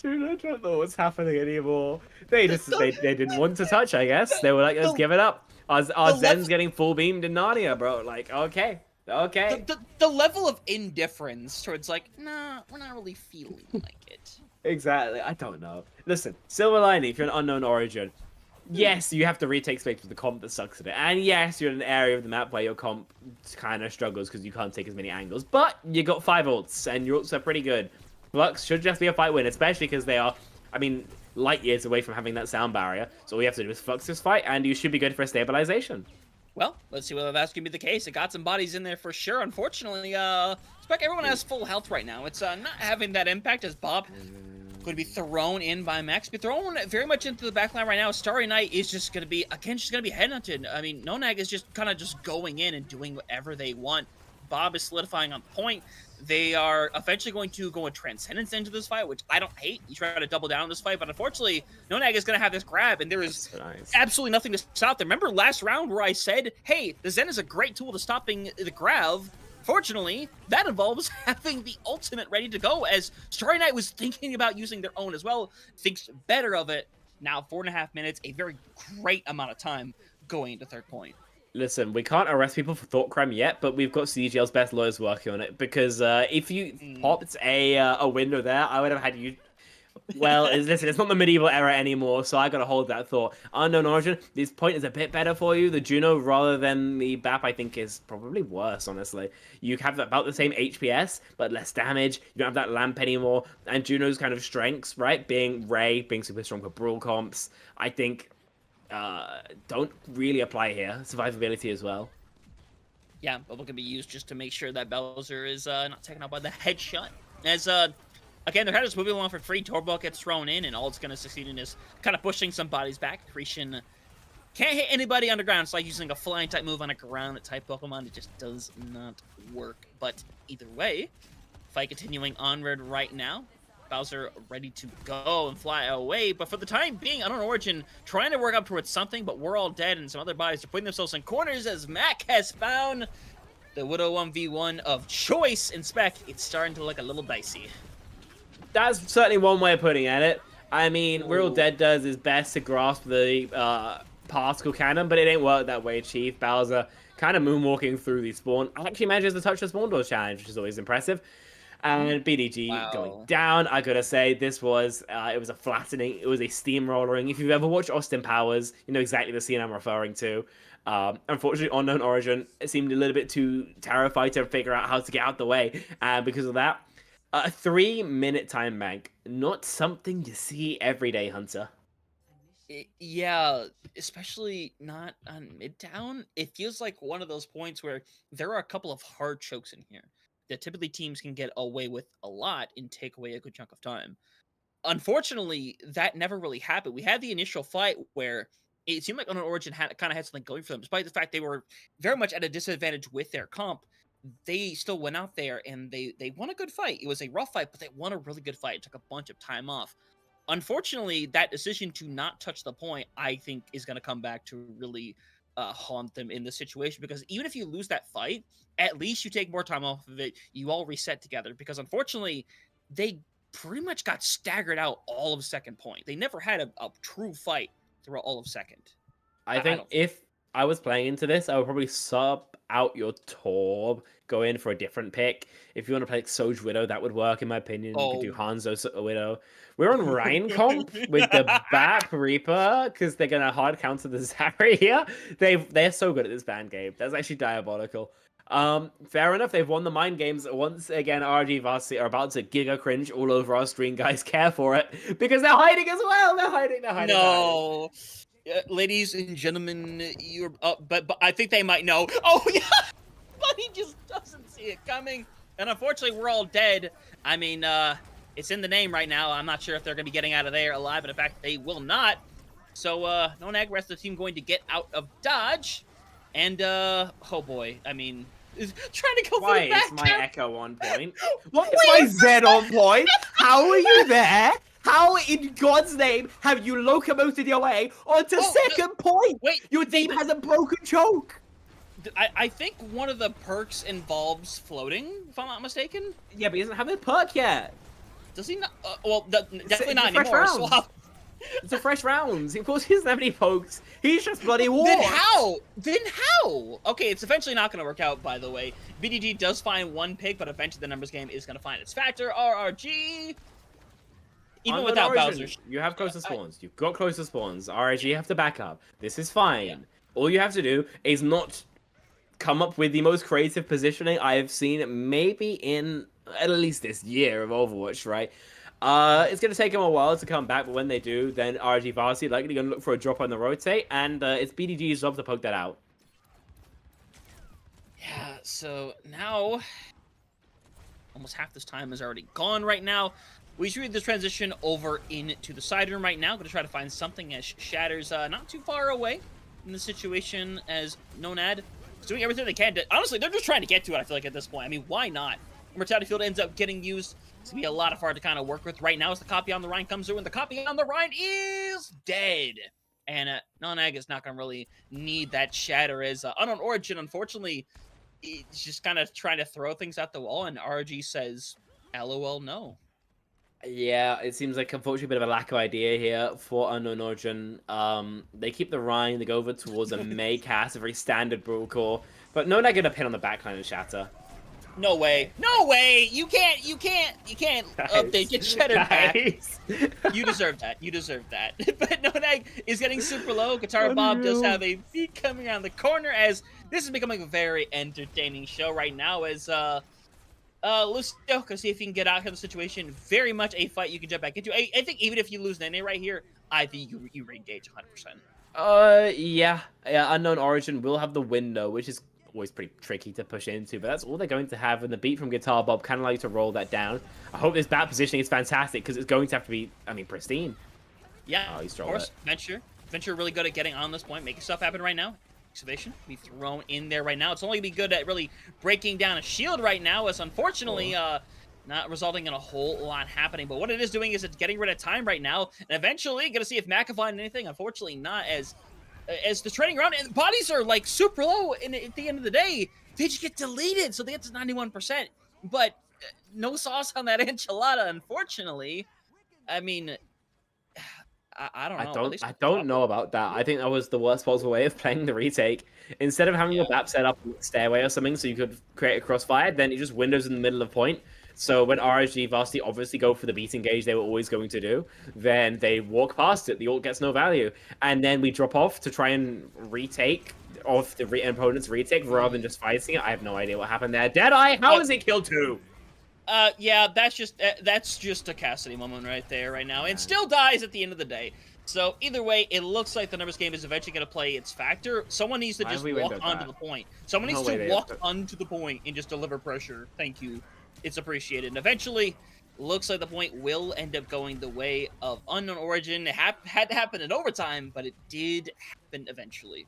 Dude, I don't know what's happening anymore. They didn't want to touch, I guess. They were like, let's give it up. Our Zen's getting full beamed in Narnia, bro. Like, okay. The level of indifference towards like, nah, we're not really feeling like it. Exactly. I don't know. Listen, silver lining, if you're an unknown origin, yes, you have to retake space with the comp that sucks at it. And yes, you're in an area of the map where your comp kind of struggles because you can't take as many angles. But you got 5 ults, and your ults are pretty good. Flux should just be a fight win, especially because they are, I mean, light years away from having that sound barrier. So all you have to do is Flux this fight, and you should be good for a stabilization. Well, let's see whether that's going to be the case. It got some bodies in there for sure. Unfortunately, Spec, everyone has full health right now. It's not having that impact as Bob going to be thrown in by Max. Be thrown very much into the backline right now. Starry Night is just going to be, again, just going to be headhunted. I mean, Nonag is just kind of just going in and doing whatever they want. Bob is solidifying on point. They are eventually going to go with Transcendence into this fight, which I don't hate. You try to double down on this fight, but unfortunately, Nonag is going to have this grab, and there is absolutely nothing to stop them. Remember last round where I said, hey, the Zen is a great tool to stopping the grab? Fortunately, that involves having the ultimate ready to go, as Starry Night was thinking about using their own as well, thinks better of it. Now, 4.5 minutes, a very great amount of time going into third point. Listen, we can't arrest people for thought crime yet, but we've got CGL's best lawyers working on it, because if you popped a window there, I would have had you... Well, listen, it's not the medieval era anymore, so I gotta hold that thought. Unknown Origin, this point is a bit better for you. The Juno, rather than the BAP, I think is probably worse, honestly. You have about the same HPS, but less damage. You don't have that lamp anymore. And Juno's kind of strengths, right? Being Ray, being super strong for brawl comps, I think don't really apply here. Survivability as well. Yeah, bubble can be used just to make sure that Bowser is not taken out by the headshot. As again, they're kind of just moving along for free. Torbo gets thrown in, and all it's going to succeed in is kind of pushing some bodies back. Creation can't hit anybody underground. It's like using a flying type move on a ground type Pokemon. It just does not work. But either way, fight continuing onward right now. Bowser ready to go and fly away. But for the time being, Unknown Origin trying to work up towards something, but we're all dead, and some other bodies are putting themselves in corners as Mac has found the Widow 1v1 of choice in Spec. It's starting to look a little dicey. That's certainly one way of putting it. I mean, We're All Dead does his best to grasp the particle cannon, but it ain't work that way, Chief. Bowser kind of moonwalking through the spawn. Actually manages to touch the spawn doors challenge, which is always impressive. And BDG going down. I gotta say, this was, it was a flattening, it was a steamrollering. If you've ever watched Austin Powers, you know exactly the scene I'm referring to. Unfortunately, Unknown Origin seemed a little bit too terrified to figure out how to get out the way. And because of that, a 3-minute time bank, not something you see every day, Hunter. Yeah, especially not on Midtown. It feels like one of those points where there are a couple of hard chokes in here that typically teams can get away with a lot and take away a good chunk of time. Unfortunately, that never really happened. We had the initial fight where it seemed like Unknown Origin kind of had something going for them, despite the fact they were very much at a disadvantage with their comp. They still went out there and they won a good fight. It was a rough fight, but they won a really good fight. It took a bunch of time off. Unfortunately, that decision to not touch the point, I think, is going to come back to really haunt them in this situation, because even if you lose that fight, at least you take more time off of it. You all reset together, because unfortunately, they pretty much got staggered out all of second point. They never had a true fight throughout all of second. I think if I was playing into this, I would probably sub out your Torb, go in for a different pick. If you want to play like Soj Widow, that would work in my opinion. You could do Hanzo Widow. We're on Rhine comp with the Bap Reaper, because they're going to hard counter the Zarya. They're so good at this ban game. That's actually diabolical. Fair enough, they've won the mind games. Once again, RRG Varsity are about to giga cringe all over our screen, guys. Care for it, because they're hiding as well. They're hiding. No. Ladies and gentlemen, you're up, but I think they might know. Oh yeah, but he just doesn't see it coming, and unfortunately, we're all dead. I mean, it's in the name right now. I'm not sure if they're going to be getting out of there alive, but in fact, they will not. So, Nonag, rest of the team going to get out of dodge, and oh boy, I mean, trying to go for the back. Why is my Echo on point? What is my Zed on point? How are you there? How in God's name have you locomoted your way onto second point? Wait, your team has a broken choke. I think one of the perks involves floating, if I'm not mistaken. Yeah, but he doesn't have a perk yet. Does he not? Well, definitely not anymore. So It's a fresh round. Of course he doesn't have any pokes. He's just bloody war. Then how? Then how? Okay, it's eventually not going to work out, by the way. BDG does find one pick, but eventually the numbers game is going to find its factor. RRG. Even On without Origin, Bowser. you have closer spawns. You've got closer spawns. RRG have to back up. This is fine. Yeah. All you have to do is not come up with the most creative positioning I have seen maybe in at least this year of Overwatch, right? It's going to take them a while to come back, but when they do, then RRG Varsity likely going to look for a drop on the rotate, and it's BDG's job to poke that out. Yeah, so now almost half this time is already gone right now. We should read this transition over into the side room right now. Going to try to find something as Shatter's not too far away in the situation as Nonad is doing everything they can to... Honestly, they're just trying to get to it, I feel like, at this point. I mean, why not? Mortality Field ends up getting used. It's going to be a lot of hard to kind of work with right now as the copy on the Rhine comes through, and the copy on the Rhine is dead. And Nonag is not going to really need that Shatter as Unknown Origin, unfortunately, it's just kind of trying to throw things at the wall, and RG says, LOL, no. Yeah, it seems like unfortunately a bit of a lack of idea here for Unknown Origin. They keep the Rhine, they go over towards a May cast, a very standard Brutal Core, but no negative pin on the backline and Shatter. No way. No way! You can't update, get Shatter back. You deserve that. You deserve that. But Nonag is getting super low. Guitar Bob does have a beat coming around the corner as this is becoming a very entertaining show right now as Lucio, gonna see if he can get out of the situation. Very much a fight you can jump back into. I think even if you lose Nene right here, I think you re-engage 100%. Yeah. Unknown Origin will have the window, which is always pretty tricky to push into, but that's all they're going to have, and the beat from Guitar Bob kind of like to roll that down. I hope this bat positioning is fantastic, because it's going to have to be, I mean, pristine. Yeah, of course. Venture really good at getting on this point, making stuff happen right now. Excavation be thrown in there right now. It's only going to be good at really breaking down a shield right now, as unfortunately not resulting in a whole lot happening. But what it is doing is it's getting rid of time right now, and eventually going to see if Mac can find anything. Unfortunately not, as the trading around, and bodies are like super low, and at the end of the day, they just get deleted, so they get to 91%. But no sauce on that enchilada, unfortunately. I mean, I don't know. I don't know about that. I think that was the worst possible way of playing the retake. Instead of having your BAP set up on the stairway or something so you could create a crossfire, then it just windows in the middle of point. So when RRG Varsity obviously go for the beat engage they were always going to do, then they walk past it. The ult gets no value. And then we drop off to try and retake off the opponent's retake rather than just fighting it. I have no idea what happened there. Deadeye, how is it killed 2? Yeah, that's just a Cassidy moment right there, right now, and still dies at the end of the day. So either way, it looks like the numbers game is eventually going to play its factor. Someone needs to just walk onto the point. Someone needs to walk onto the point and just deliver pressure. Thank you. It's appreciated. And eventually, looks like the point will end up going the way of Unknown Origin. It had to happen in overtime, but it did happen eventually.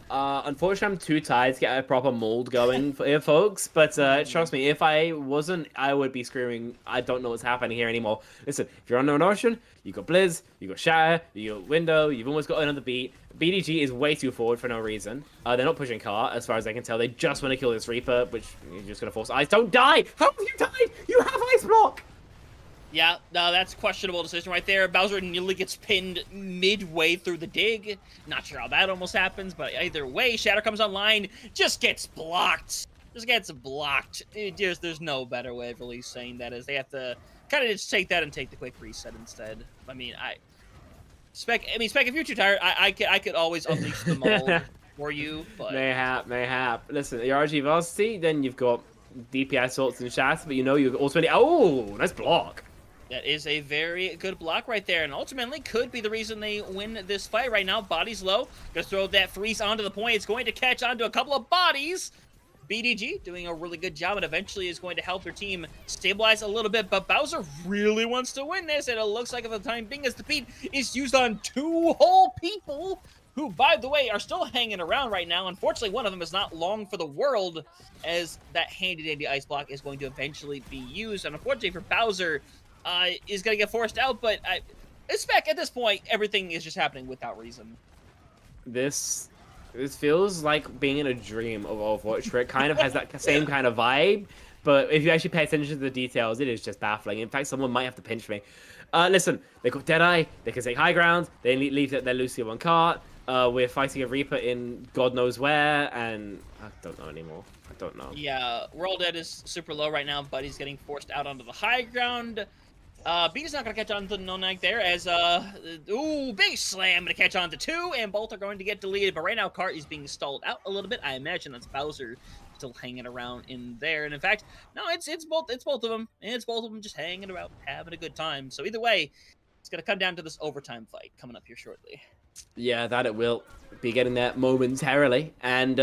Unfortunately, I'm too tired to get a proper mold going for here, folks. But trust me, if I wasn't, I would be screaming, I don't know what's happening here anymore. Listen, if you're on Unknown Origin, you got Blizz, you got Shatter, you got Window, you've almost got another beat. BDG is way too forward for no reason. They're not pushing car, as far as I can tell. They just want to kill this Reaper, which you're just going to force Ice. Don't die! How have you died? You have Ice Block! Yeah, no, that's a questionable decision right there. Bowser nearly gets pinned midway through the dig. Not sure how that almost happens, but either way, Shatter comes online, just gets blocked. Just gets blocked. There's no better way of really saying that, is they have to kind of just take that and take the quick reset instead. I mean, Spec, if you're too tired, I could always unleash the mold for you, but... Mayhap. Listen, the RRG Varsity, then you've got DPI Swords and Shatter, but you know you've also... Oh, nice block. That is a very good block right there, and ultimately could be the reason they win this fight right now. Body's low. Gonna throw that freeze onto the point. It's going to catch onto a couple of bodies. BDG doing a really good job, and eventually is going to help their team stabilize a little bit, but Bowser really wants to win this, and it looks like at the time being as the beat is used on 2 whole people, who, by the way, are still hanging around right now. Unfortunately, one of them is not long for the world, as that handy-dandy ice block is going to eventually be used, and unfortunately for Bowser, is going to get forced out, but Spec, at this point, everything is just happening without reason. This feels like being in a dream of Overwatch, where it kind of has that same kind of vibe, but if you actually pay attention to the details, it is just baffling. In fact, someone might have to pinch me. Listen, they got Deadeye, they can take high ground, they leave their Lucio on cart, we're fighting a Reaper in God knows where, and I don't know anymore. I don't know. Yeah, World Dead is super low right now, but he's getting forced out onto the high ground. Beat is not going to catch on to Nonag there as, ooh, big slam to catch on to 2, and both are going to get deleted, but right now Cart is being stalled out a little bit. I imagine that's Bowser still hanging around in there, and in fact, no, it's both of them, and it's both of them just hanging around, having a good time. So either way, it's going to come down to this overtime fight coming up here shortly. Yeah, that it will be getting there momentarily, and,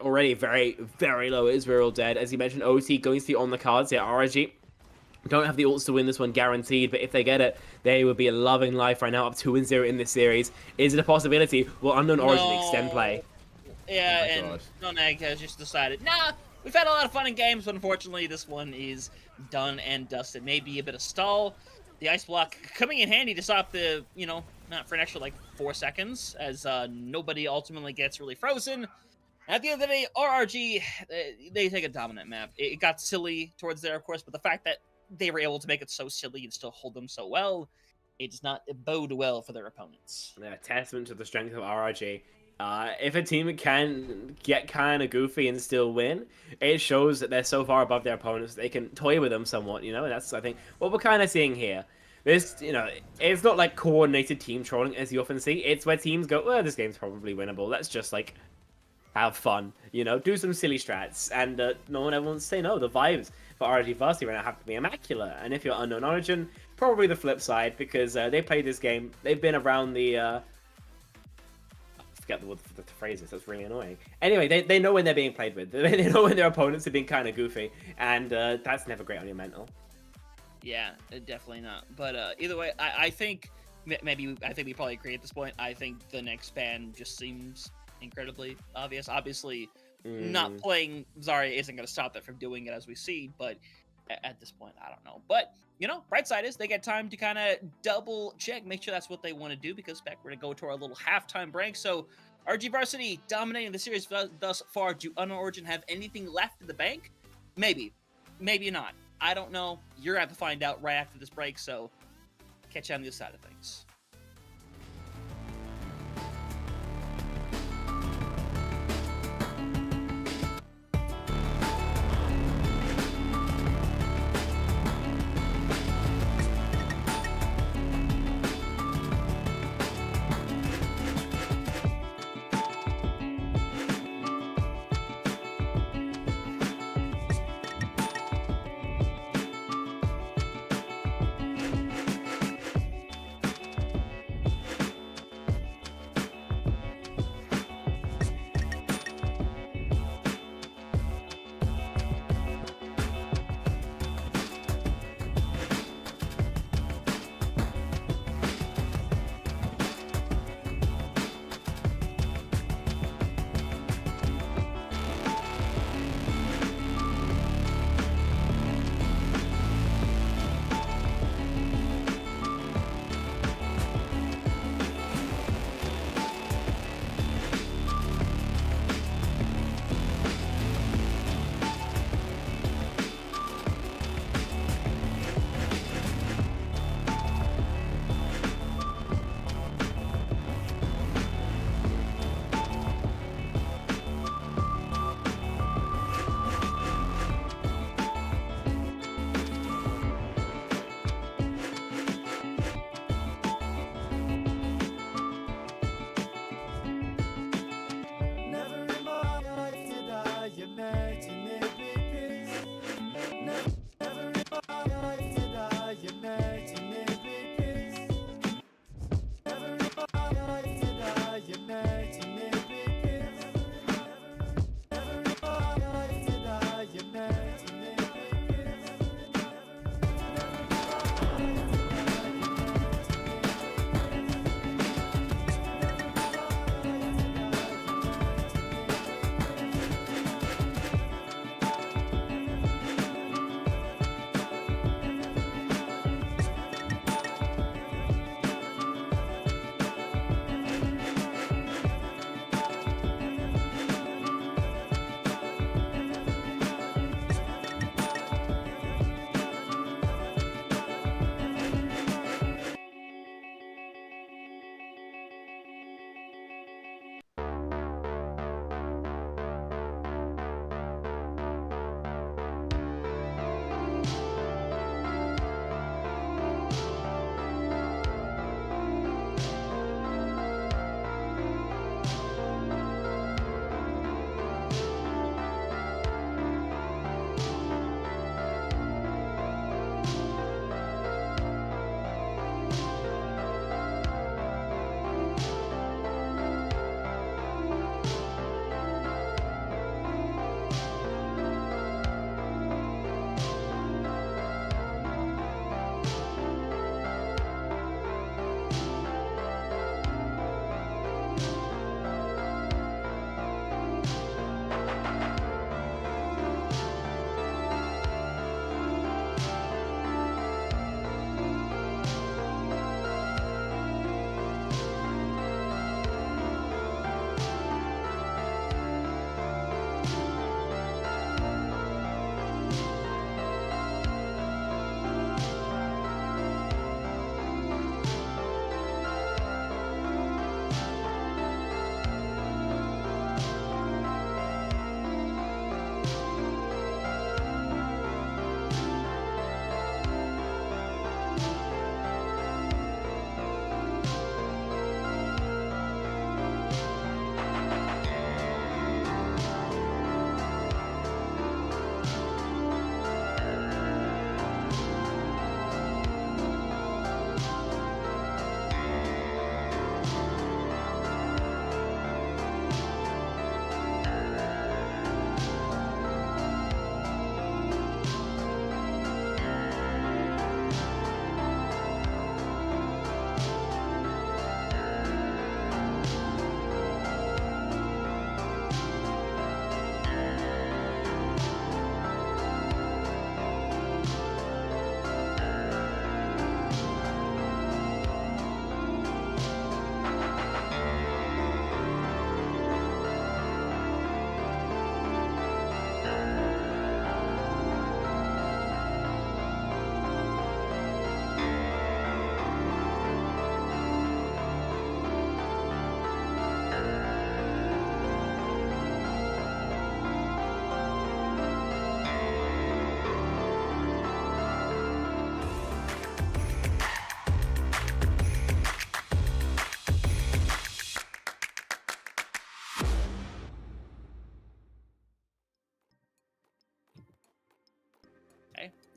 already very, very low is We're All Dead. As you mentioned, OT going to be on the cards here, RRG. Don't have the ults to win this one guaranteed, but if they get it, they would be loving life right now, up 2-0 in this series. Is it a possibility? Will Unknown Origin extend play? Yeah, and Nonag has just decided, nah, we've had a lot of fun in games, but unfortunately this one is done and dusted. Maybe a bit of stall. The ice block coming in handy to stop the, you know, not for an extra like 4 seconds, as nobody ultimately gets really frozen. At the end of the day, RRG, they take a dominant map. It got silly towards there, of course, but the fact that they were able to make it so silly and still hold them so well, it does not bode well for their opponents. Yeah, testament to the strength of RRG. If a team can get kind of goofy and still win, it shows that they're so far above their opponents they can toy with them somewhat, you know, and that's, I think, what we're kind of seeing here. This, you know, it's not like coordinated team trolling as you often see. It's where teams go, well, this game's probably winnable. Let's just, like, have fun, you know, do some silly strats, and no one ever wants to say no. The vibes for RRG Varsity right now have to be immaculate, and if you're Unknown Origin, probably the flip side, because they played this game, they've been around the, I forget the phrases, that's really annoying. Anyway, they know when they're being played with, they know when their opponents are being kind of goofy, and that's never great on your mental. Yeah, definitely not. But either way, I think we probably agree at this point. I think the next ban just seems incredibly obvious. Obviously, not playing Zarya isn't going to stop that from doing it, as we see, but at this point, I don't know. But, you know, bright side is they get time to kind of double check, make sure that's what they want to do, because back we're going to go to our little halftime break. So, RG Varsity dominating the series thus far. Do Unknown Origin have anything left in the bank? Maybe. Maybe not. I don't know. You're going to have to find out right after this break, so catch you on the other side of things.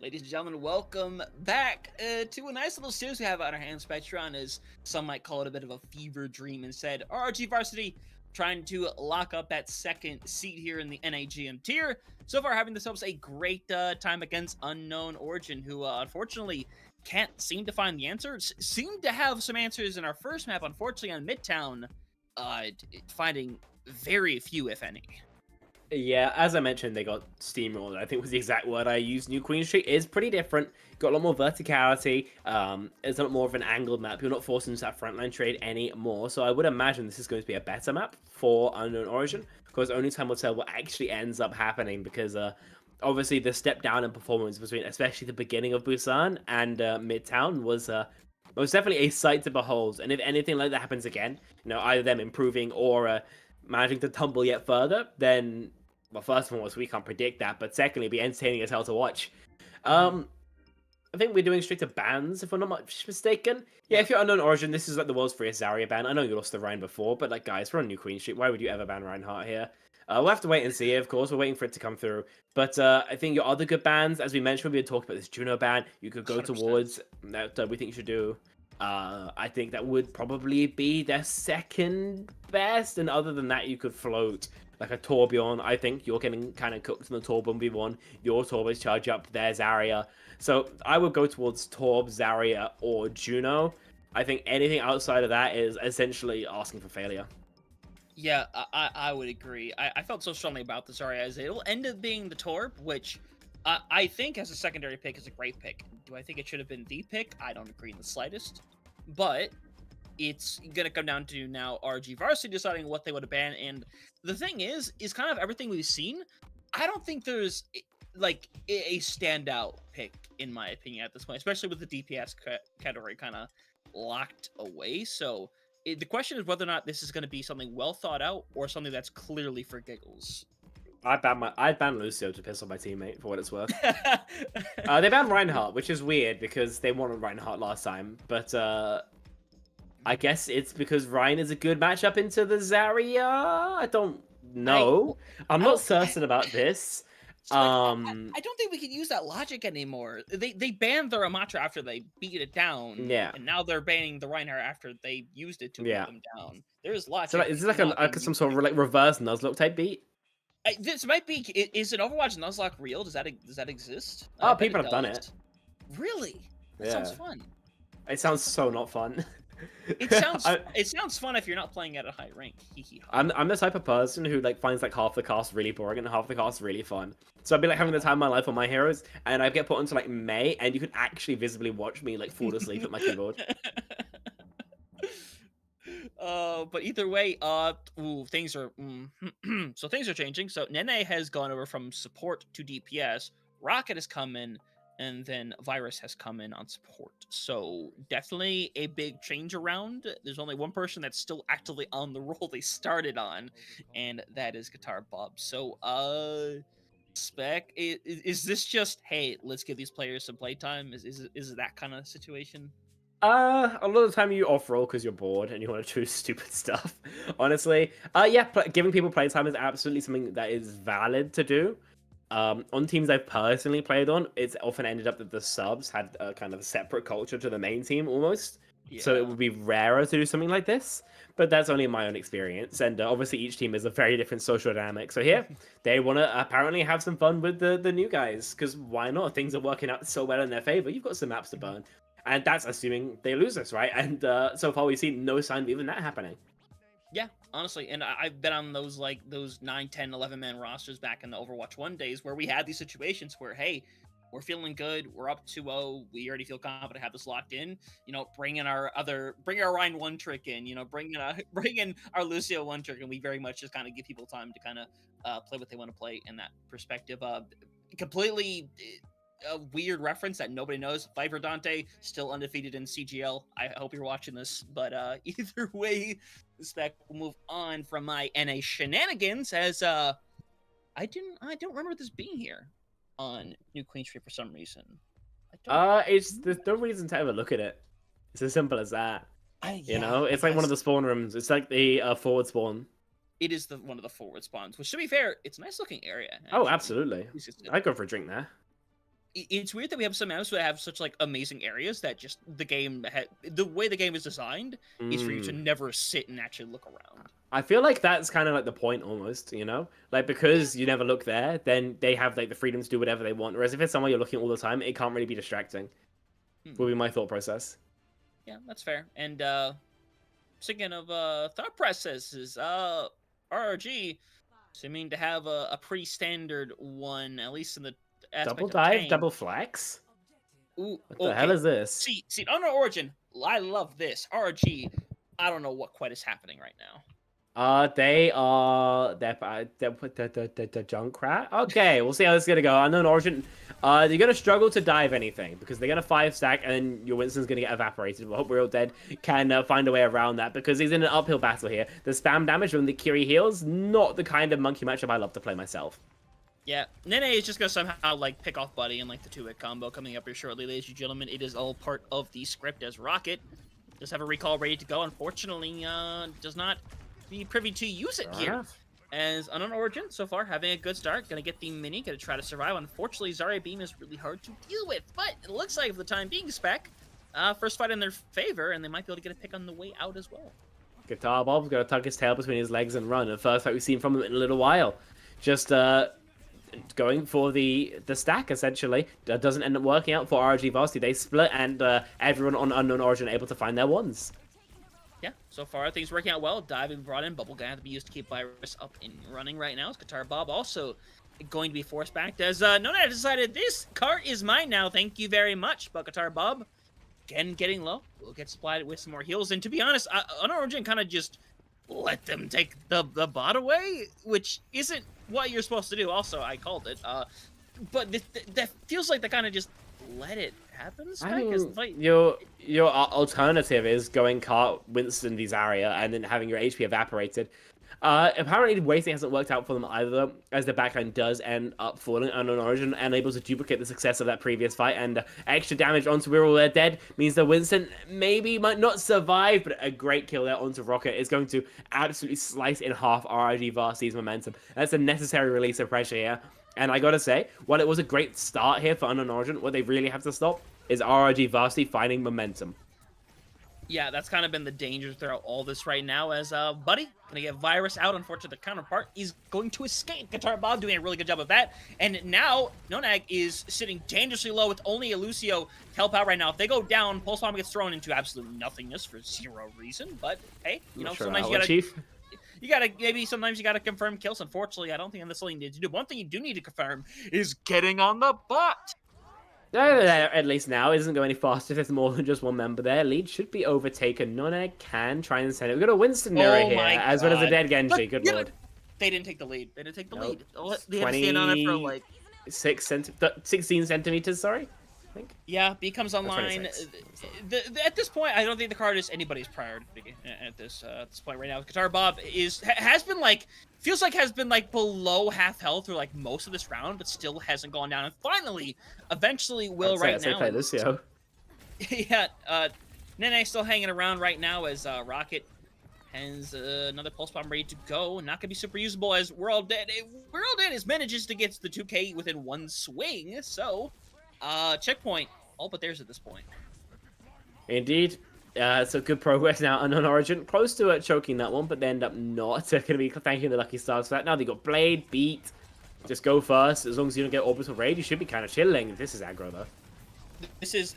Ladies and gentlemen, welcome back to a nice little series we have on our hands. Spectron, as some might call it, a bit of a fever dream instead. RRG Varsity trying to lock up that second seat here in the NAGM tier. So far, having themselves a great time against Unknown Origin, who unfortunately can't seem to find the answers. Seemed to have some answers in our first map, unfortunately on Midtown, finding very few, if any. Yeah, as I mentioned, they got steamrolled. I think was the exact word I used. New Queen Street is pretty different. Got a lot more verticality. It's a lot more of an angled map. You're not forced into that frontline trade anymore. So I would imagine this is going to be a better map for Unknown Origin, because only time will tell what actually ends up happening. Because obviously the step down in performance between, especially the beginning of Busan and Midtown, was definitely a sight to behold. And if anything like that happens again, either them improving or managing to tumble yet further, then, well, first of all, we can't predict that, but secondly, it'd be entertaining as hell to watch. I think we're doing straight to bans, if I'm not much mistaken. Yeah, if you're Unknown Origin, this is like the world's freest Zarya ban. I know you lost the Rhine before, but like, guys, we're on New Queen Street. Why would you ever ban Reinhardt here? We'll have to wait and see, of course. We're waiting for it to come through. But I think your other good bans, as we mentioned, we had talked about this Juno ban. You could go 100%. Towards that we think you should do. I think that would probably be their second best, and other than that, you could float like a Torbjorn. I think you're getting kind of cooked in the Torb 1v1. Your Torbs charge up their Zarya. So I would go towards Torb, Zarya, or Juno. I think anything outside of that is essentially asking for failure. Yeah, I would agree. I felt so strongly about the Zarya as it'll end up being the Torb, which I think as a secondary pick is a great pick. Do I think it should have been the pick? I don't agree in the slightest. But it's going to come down to now RG Varsity deciding what they would have banned. And the thing is kind of everything we've seen, I don't think there's like a standout pick, in my opinion, at this point, especially with the DPS category kind of locked away. So the question is whether or not this is going to be something well thought out or something that's clearly for giggles. I'd ban Lucio to piss off my teammate, for what it's worth. They banned Reinhardt, which is weird because they wanted Reinhardt last time. But I guess it's because Ryan is a good matchup into the Zarya. I don't know. I'm not certain about this. So I don't think we can use that logic anymore. They banned the Ramatra after they beat it down. Yeah. And now they're banning the Reinhardt after they used it to beat them down. There's logic. So is this like some sort of like reverse Nuzlocke type beat? This might be. Is an Overwatch Nuzlocke real? Does that exist? Oh, people have done it. Really? That sounds fun. It sounds so not fun. It sounds fun if you're not playing at a high rank. I'm the type of person who like finds like half the cast really boring and half the cast really fun. So I'd be like having the time of my life on my heroes, and I get put into like May, and you can actually visibly watch me like fall asleep at my keyboard. But either way, things are so things are changing. So Nene has gone over from support to DPS. Rocket has come in, and then Virus has come in on support. So definitely a big change around. There's only one person that's still actively on the role they started on, and that is Guitar Bob. So Spec, is this just, hey, let's give these players some playtime? Is it that kind of situation? A lot of the time you off-roll because you're bored and you want to choose stupid stuff, honestly. Yeah, giving people playtime is absolutely something that is valid to do. On teams I've personally played on, it's often ended up that the subs had a kind of separate culture to the main team, almost. Yeah. So it would be rarer to do something like this, but that's only my own experience. And obviously each team is a very different social dynamic. So here, they want to apparently have some fun with the new guys, because why not? Things are working out so well in their favor. You've got some maps to burn. And that's assuming they lose this, right? And so far we've seen no sign of even that happening. Yeah, honestly, and I've been on those 9, 10, 11-man rosters back in the Overwatch 1 days where we had these situations where, hey, we're feeling good, we're up 2-0, we already feel confident to have this locked in, bring in our Ryan one trick in, bring in our Lucio one trick, and we very much just kind of give people time to kind of play what they want to play in that perspective. Completely a weird reference that nobody knows. Viper Dante still undefeated in CGL. I hope you're watching this, but either way, Spec will move on from my NA shenanigans as I don't remember this being here on New Queen Street for some reason. There's no reason to ever look at it. It's as simple as that. It's like one of the spawn rooms. It's like the forward spawn. It is one of the forward spawns, which, to be fair, it's a nice looking area. Oh, absolutely. I'd go for a drink there. it's weird that we have some maps that have such like amazing areas that just the way the game is designed is for you to never sit and actually look around. I feel like that's kind of like the point almost, you know? Like, because you never look there, then they have like the freedom to do whatever they want. Whereas if it's somewhere you're looking all the time, it can't really be distracting. Would be my thought process. Yeah, that's fair. And speaking of thought processes, RRG seeming to have a pretty standard one, at least in the aspect Double of dive, tank. double flex? Ooh, What the hell is this? See, on our Origin, I love this. RRG, I don't know what quite is happening right now. They're Junkrat. Okay, we'll see how this is gonna go. Unknown Origin. You're gonna struggle to dive anything because they're gonna 5-stack and then your Winston's gonna get evaporated. But I hope Real Dead can find a way around that because he's in an uphill battle here. The spam damage when the Kiri heals, not the kind of monkey matchup I love to play myself. Yeah, Nene is just gonna somehow like pick off Buddy and like the 2-hit combo coming up here shortly, ladies and gentlemen. It is all part of the script as Rocket does have a recall ready to go. Unfortunately, does not be privy to use it here. As Unknown Origin, so far, having a good start. Gonna get the mini, gonna try to survive. Unfortunately, Zarya Beam is really hard to deal with, but it looks like for the time being, Spec, first fight in their favor, and they might be able to get a pick on the way out as well. Guitar Bob's gonna tuck his tail between his legs and run. The first fight we've seen from him in a little while. Just going for the stack, essentially. That doesn't end up working out for RRG Varsity. They split, and everyone on Unknown Origin able to find their ones. Yeah, so far things working out well. Diving brought in, Bubble gonna have to be used to keep Virus up and running right now. Guitar Bob also going to be forced back as Nona decided this cart is mine now. Thank you very much. But Guitar Bob, again getting low, will get supplied with some more heals. And to be honest, Unknown Origin kind of just let them take the bot away, which isn't what you're supposed to do. Also, I called it. But that feels like they kind of just let it happen. I mean, your alternative is going cart Winston the Zarya and then having your HP evaporated. Apparently, wasting hasn't worked out for them either, as the backline does end up falling Unknown Origin and able to duplicate the success of that previous fight. And extra damage onto We're All Dead means that Winston maybe might not survive, but a great kill there onto Rocket is going to absolutely slice in half RRG Varsity's momentum. That's a necessary release of pressure here. And I gotta say, while it was a great start here for Unknown Origin, what they really have to stop is RRG Varsity finding momentum. Yeah, that's kind of been the danger throughout all this right now as Buddy gonna get Virus out. Unfortunately, the counterpart is going to escape. Guitar Bob doing a really good job of that. And now, Nonag is sitting dangerously low with only a Lucio to help out right now. If they go down, Pulse Bomb gets thrown into absolute nothingness for zero reason. But, hey, you know, sometimes you gotta... Chief. Sometimes you gotta confirm kills. Unfortunately, I don't think that's all you need to do. One thing you do need to confirm is getting on the bot. At least now, it doesn't go any faster if there's more than just one member there. Lead should be overtaken. Nonag can try and send it. We've got a Winston mirror here, as well as a dead Genji. Good lord. They didn't take the lead. They didn't take the lead. They had to stand on it for like 16 centimeters, sorry? I think. Yeah, B comes online. At this point, I don't think the card is anybody's priority at this point right now. Guitar Bob has been below half health through like most of this round, but still hasn't gone down. And finally, eventually will right now. Play this, yo. Yeah, Nene still hanging around right now as Rocket has another pulse bomb ready to go. Not gonna be super usable as We're All Dead. We're All Dead manages to get the 2K within one swing. So. Checkpoint, all but theirs at this point. Indeed. So good progress now on Origin. Close to choking that one, but they end up not. They're going to be thanking the lucky stars for that. Now they got Blade, Beat. Just go first. As long as you don't get Orbital Raid, you should be kind of chilling. This is aggro, though. This is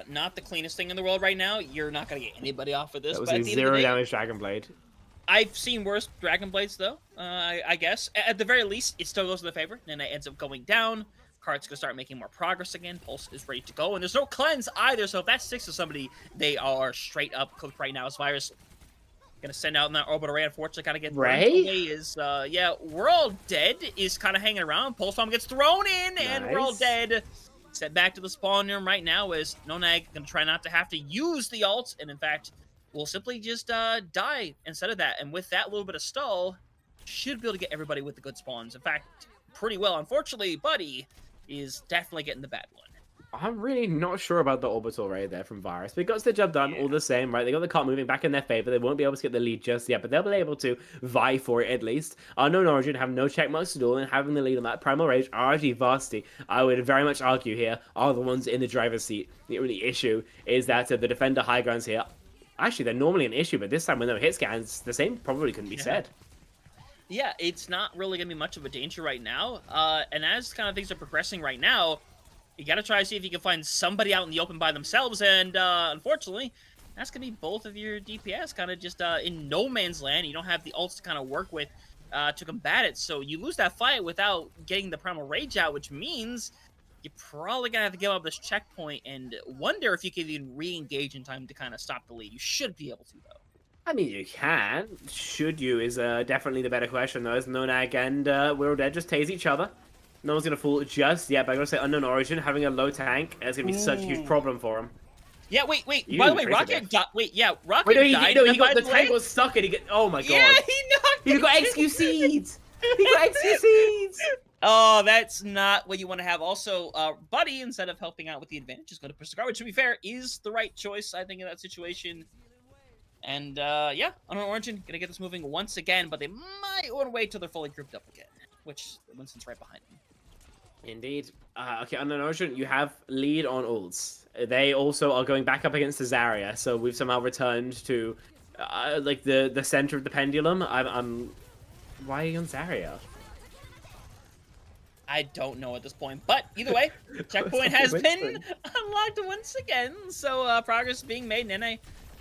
not the cleanest thing in the world right now. You're not going to get anybody off of this. That was a 0 damage Dragon Blade. I've seen worse Dragon Blades, though, I guess. At the very least, it still goes in the favor. Then it ends up going down. Cart's gonna start making more progress again. Pulse is ready to go, and there's no cleanse either. So if that sticks to somebody, they are straight up cooked right now. As Virus gonna send out in that orbital ray. Unfortunately, gotta get Ray. Yeah, We're All Dead is kind of hanging around. Pulse bomb gets thrown in, and We're All Dead sent back to the spawn room right now. As Nonag gonna try not to have to use the ult, and in fact, will simply just die instead of that. And with that little bit of stall, should be able to get everybody with the good spawns. In fact, pretty well. Unfortunately, Buddy is definitely getting the bad one. I'm really not sure about the orbital raid there from Virus. They got the job done all the same, right? They got the cart moving back in their favor. They won't be able to get the lead just yet, but they'll be able to vie for it at least. Unknown Origin have no check marks to do, and having the lead on that Primal Rage, RRG, Varsity, I would very much argue here, are the ones in the driver's seat. The only issue is that the defender high grounds here, actually, they're normally an issue, but this time with no hit scans, the same probably couldn't be said. Yeah, it's not really going to be much of a danger right now. And as kind of things are progressing right now, you got to try to see if you can find somebody out in the open by themselves. And unfortunately, that's going to be both of your DPS kind of just in no man's land. You don't have the ults to kind of work with to combat it. So you lose that fight without getting the Primal Rage out, which means you're probably going to have to give up this checkpoint and wonder if you can even re-engage in time to kind of stop the lead. You should be able to, though. I mean, you can. Should you is definitely the better question, though, as Nonag and We're Dead just tase each other. No one's going to fool just yet, but I got to say, Unknown Origin, having a low tank, is going to be such a huge problem for him. Yeah, wait. By the way, Rocket died. Rocket died. No, the tank was stuck and he got... Oh my god. Yeah, he got XQ seeds! He got XQ seeds! Oh, that's not what you want to have. Also, Buddy, instead of helping out with the advantage, is going to push the guard, which, to be fair, is the right choice, I think, in that situation. And, yeah, Unknown Origin going to get this moving once again, but they might want to wait till they're fully grouped up again, which Winston's right behind them. Indeed. Okay, Unknown Origin, you have lead on ults. They also are going back up against the Zarya, so we've somehow returned to, like, the center of the pendulum. I'm... Why are you on Zarya? I don't know at this point, but either way, checkpoint has been unlocked once again, so progress is being made. Nene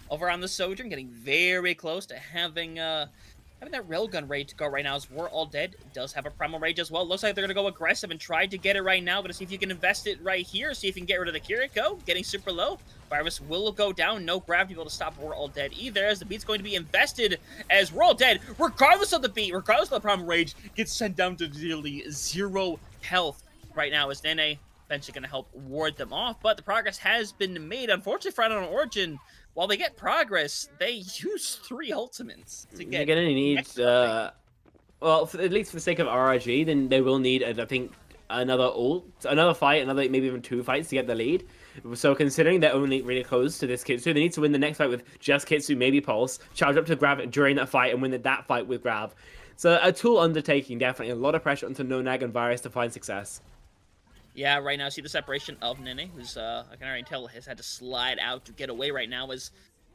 over on the Sojourn, getting very close to having that railgun ready to go right now, as We're All Dead does have a Primal Rage as well. Looks like they're going to go aggressive and try to get it right now. Gonna see if you can invest it right here. See if you can get rid of the Kiriko. Getting super low. Virus will go down. No gravity able to stop We're All Dead either, as the beat's going to be invested as We're All Dead, regardless of the beat, regardless of the Primal Rage, gets sent down to nearly 0 health right now, as Nene eventually going to help ward them off. But the progress has been made. Unfortunately for Unknown Origin, while they get progress, they use 3 ultimates to get... They're going to need, well, at least for the sake of RRG, then they will need, I think, another fight, maybe even 2 fights to get the lead. So considering they're only really close to this Kitsu, they need to win the next fight with just Kitsu, maybe Pulse, charge up to Grav during that fight, and win that fight with Grav. So a tool undertaking, definitely. A lot of pressure onto Nonag and Virus to find success. Yeah, right now, see the separation of Nene, who's, I can already tell, has had to slide out to get away right now, as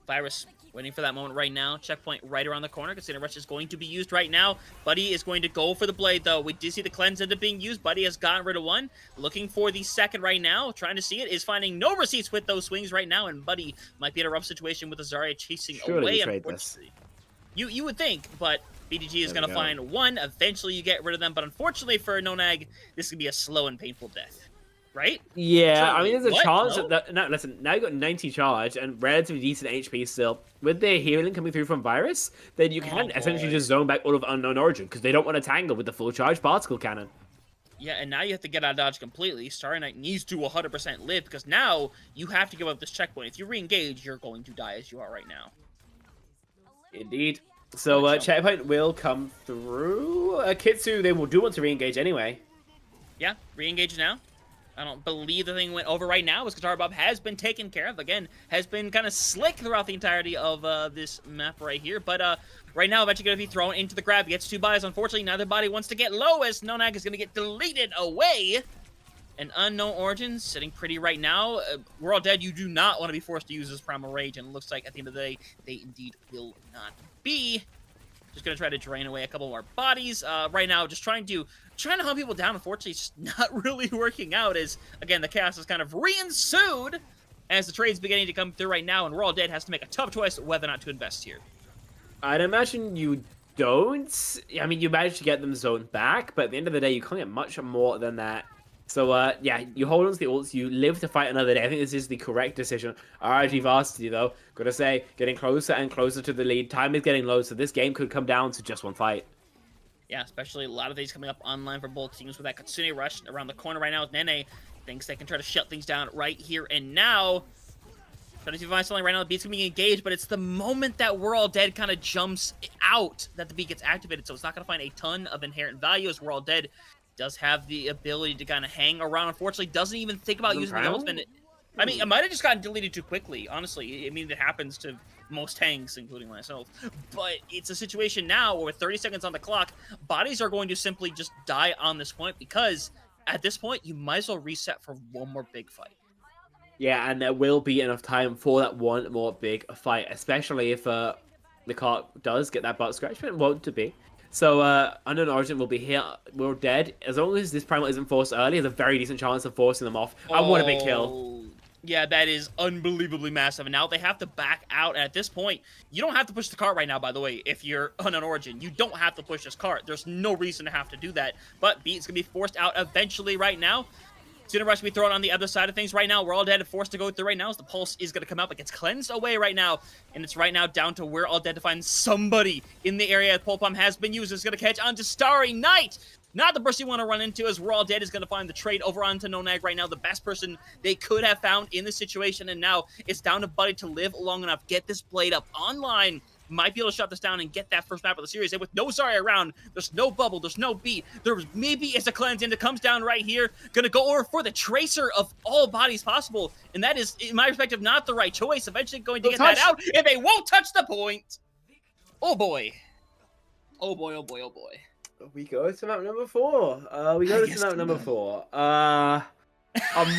Virus waiting for that moment right now. Checkpoint right around the corner. Casino Rush is going to be used right now. Buddy is going to go for the blade, though. We did see the cleanse end up being used. Buddy has gotten rid of one. Looking for the second right now. Trying to see it. Is finding no receipts with those swings right now, and Buddy might be in a rough situation with the Zarya chasing away, unfortunately. You would think, but BDG is going to find one. Eventually, you get rid of them. But unfortunately for Nonag, this could be a slow and painful death. Right? Yeah, I mean, there's a chance that... No, listen, now you got 90 charge and relatively decent HP still. With the healing coming through from Virus, then you can essentially just zone back all of Unknown Origin, because they don't want to tangle with the full charge particle cannon. Yeah, and now you have to get out of dodge completely. Starry Night needs to 100% live, because now you have to give up this checkpoint. If you re-engage, you're going to die as you are right now. Indeed. So, checkpoint will come through. Kitsu, they do want to re-engage anyway. Yeah, re-engage now. I don't believe the thing went over right now, as Guitar Bob has been taken care of. Again, has been kind of slick throughout the entirety of this map right here. But right now, eventually going to be thrown into the grab. He gets 2 bodies. Unfortunately, neither body wants to get low, as Nonag is going to get deleted away. And Unknown Origin sitting pretty right now. We're All Dead. You do not want to be forced to use this Primal Rage, and it looks like at the end of the day, they indeed will not be. Just going to try to drain away a couple more bodies. Right now, just trying to hunt people down. Unfortunately, it's just not really working out, as, again, the chaos is kind of re-ensued as the trade's beginning to come through right now, and We're All Dead has to make a tough choice whether or not to invest here. I'd imagine you don't. I mean, you managed to get them zoned back, but at the end of the day, you can't get much more than that. So, yeah, you hold on to the ults, you live to fight another day. I think this is the correct decision. RRG Varsity, though, gotta say, getting closer and closer to the lead. Time is getting low, so this game could come down to just one fight. Yeah, especially a lot of these coming up online for both teams with that Katsune Rush around the corner right now with Nene. Thinks they can try to shut things down right here and now. Trying to find something right now, the beat's gonna be engaged, but it's the moment that We're All Dead kind of jumps out that the beat gets activated, so it's not gonna find a ton of inherent value, as We're All Dead does have the ability to kind of hang around. Unfortunately, doesn't even think about using the Brown? ultimate. I mean, it might have just gotten deleted too quickly, honestly. I mean, it happens to most tanks, including myself. But it's a situation now where with 30 seconds on the clock, bodies are going to simply just die on this point because at this point, you might as well reset for one more big fight. Yeah, and there will be enough time for that one more big fight, especially if the cart does get that butt scratch, but it won't to be. So, Unknown Origin will be here. We're dead. As long as this primal isn't forced early, there's a very decent chance of forcing them off. I want a big kill. Yeah, that is unbelievably massive. And now they have to back out. And at this point, you don't have to push the cart right now, by the way, if you're Unknown Origin. You don't have to push this cart. There's no reason to have to do that. But Beat's going to be forced out eventually right now. Sooner Rush will be thrown on the other side of things right now. We're all dead and forced to go through right now as the pulse is going to come out, but gets cleansed away right now. And it's right now down to we're all dead to find somebody in the area. Pole Pump has been used. It's going to catch onto Starry Knight. Not the person you want to run into, as We're All Dead is going to find the trade over onto Nonag right now. The best person they could have found in this situation. And now it's down to Buddy to live long enough. Get this blade up online. Might be able to shut this down and get that first map of the series. And with no Zarya around, there's no bubble, there's no beat. There maybe is a cleanse in that comes down right here. Gonna go over for the tracer of all bodies possible. And that is, in my perspective, not the right choice. Eventually going to get that out. And they won't touch the point. Oh boy. Oh boy, oh boy, oh boy. We go to map number 4. We go to map number 4. A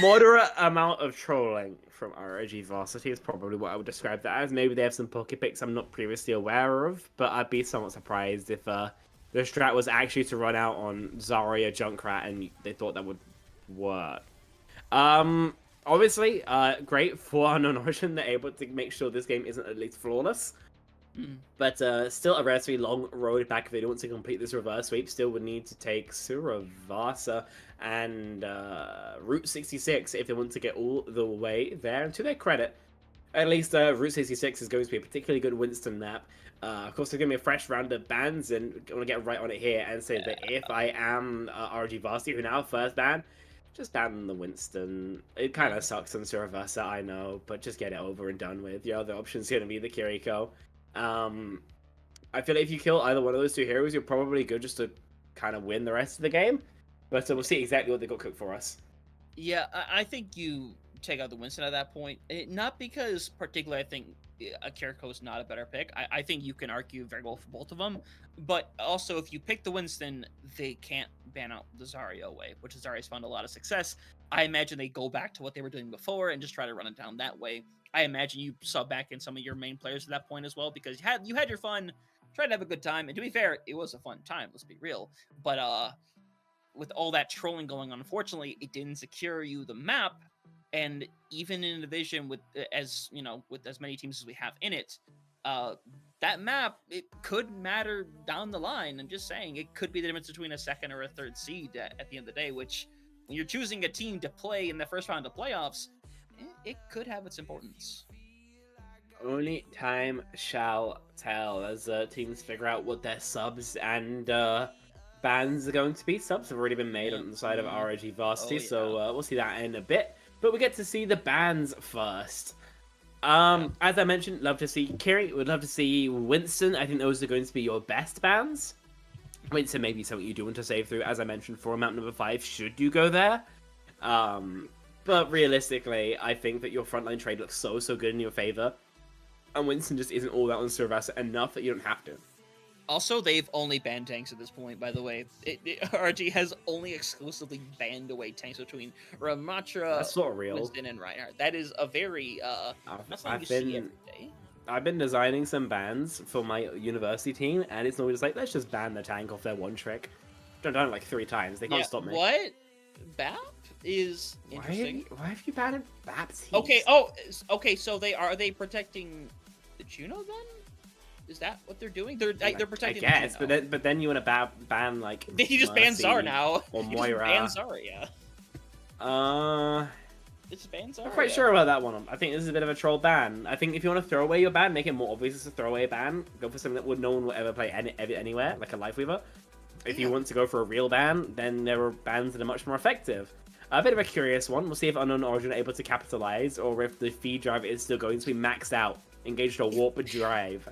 moderate amount of trolling from RRG Varsity is probably what I would describe that as. Maybe they have some pocket picks I'm not previously aware of, but I'd be somewhat surprised if the strat was actually to run out on Zarya Junkrat and they thought that would work. Obviously, great for Unknown Origin. They're able to make sure this game isn't at least flawless. But still a relatively long road back if they want to complete this reverse sweep. Still would need to take Suravasa and Route 66 if they want to get all the way there. And to their credit, at least Route 66 is going to be a particularly good Winston map. Of course, there's going to be a fresh round of bans, and I want to get right on it here and say that if I am RRG Varsity, who now first ban, just ban the Winston. It kind of sucks on Suravasa, I know, but just get it over and done with. Your other option's going to be the Kiriko. I feel like if you kill either one of those two heroes, you're probably good just to kind of win the rest of the game. But we'll see exactly what they got cooked for us. Yeah, I think you take out the Winston at that point. Not because particularly I think a Kiriko is not a better pick. I think you can argue very well for both of them. But also, if you pick the Winston, they can't ban out the Zarya away, which Zarya's found a lot of success. I imagine they go back to what they were doing before and just try to run it down that way. I imagine you sub back in some of your main players at that point as well, because you had your fun, tried to have a good time, and to be fair, it was a fun time, let's be real. But with all that trolling going on, unfortunately, it didn't secure you the map, and even in a division with as many teams as we have in it, that map, it could matter down the line. I'm just saying, it could be the difference between a second or a third seed at the end of the day, which when you're choosing a team to play in the first round of playoffs, it could have its importance. Only time shall tell as teams figure out what their subs and bans are going to be. Subs have already been made on the side of RRG Varsity, so we'll see that in a bit. But we get to see the bans first. As I mentioned, love to see Kiri, would love to see Winston. I think those are going to be your best bans. Winston may be something you do want to save through, as I mentioned, for map number 5, should you go there. But realistically, I think that your frontline trade looks so good in your favor. And Winston just isn't all that on Suravasa enough that you don't have to. Also, they've only banned tanks at this point, by the way. RRG has only exclusively banned away tanks between Ramatra, That's not real. Winston, and Reinhardt. That is a very, not something you see every day. I've been designing some bans for my university team, and it's normally just like, let's just ban the tank off their one trick. I've done it like 3 times. They can't stop me. What? BAP is interesting. Why have you banned BAP teams? Okay, okay, so are they protecting the Juno then? Is that what they're doing? They're protecting. I guess, the Juno. but then you want to ban like. They just ban Zar now. Or You Moira. just ban Zarya. It's ban Zarya. I'm quite sure about that one. I think this is a bit of a troll ban. I think if you want to throw away your ban, make it more obvious as a throwaway ban. Go for something that no one will ever play anywhere, like a Lifeweaver. If you want to go for a real ban, then there are bans that are much more effective. A bit of a curious one. We'll see if Unknown Origin are able to capitalize, or if the feed drive is still going to be maxed out, engaged a warp drive.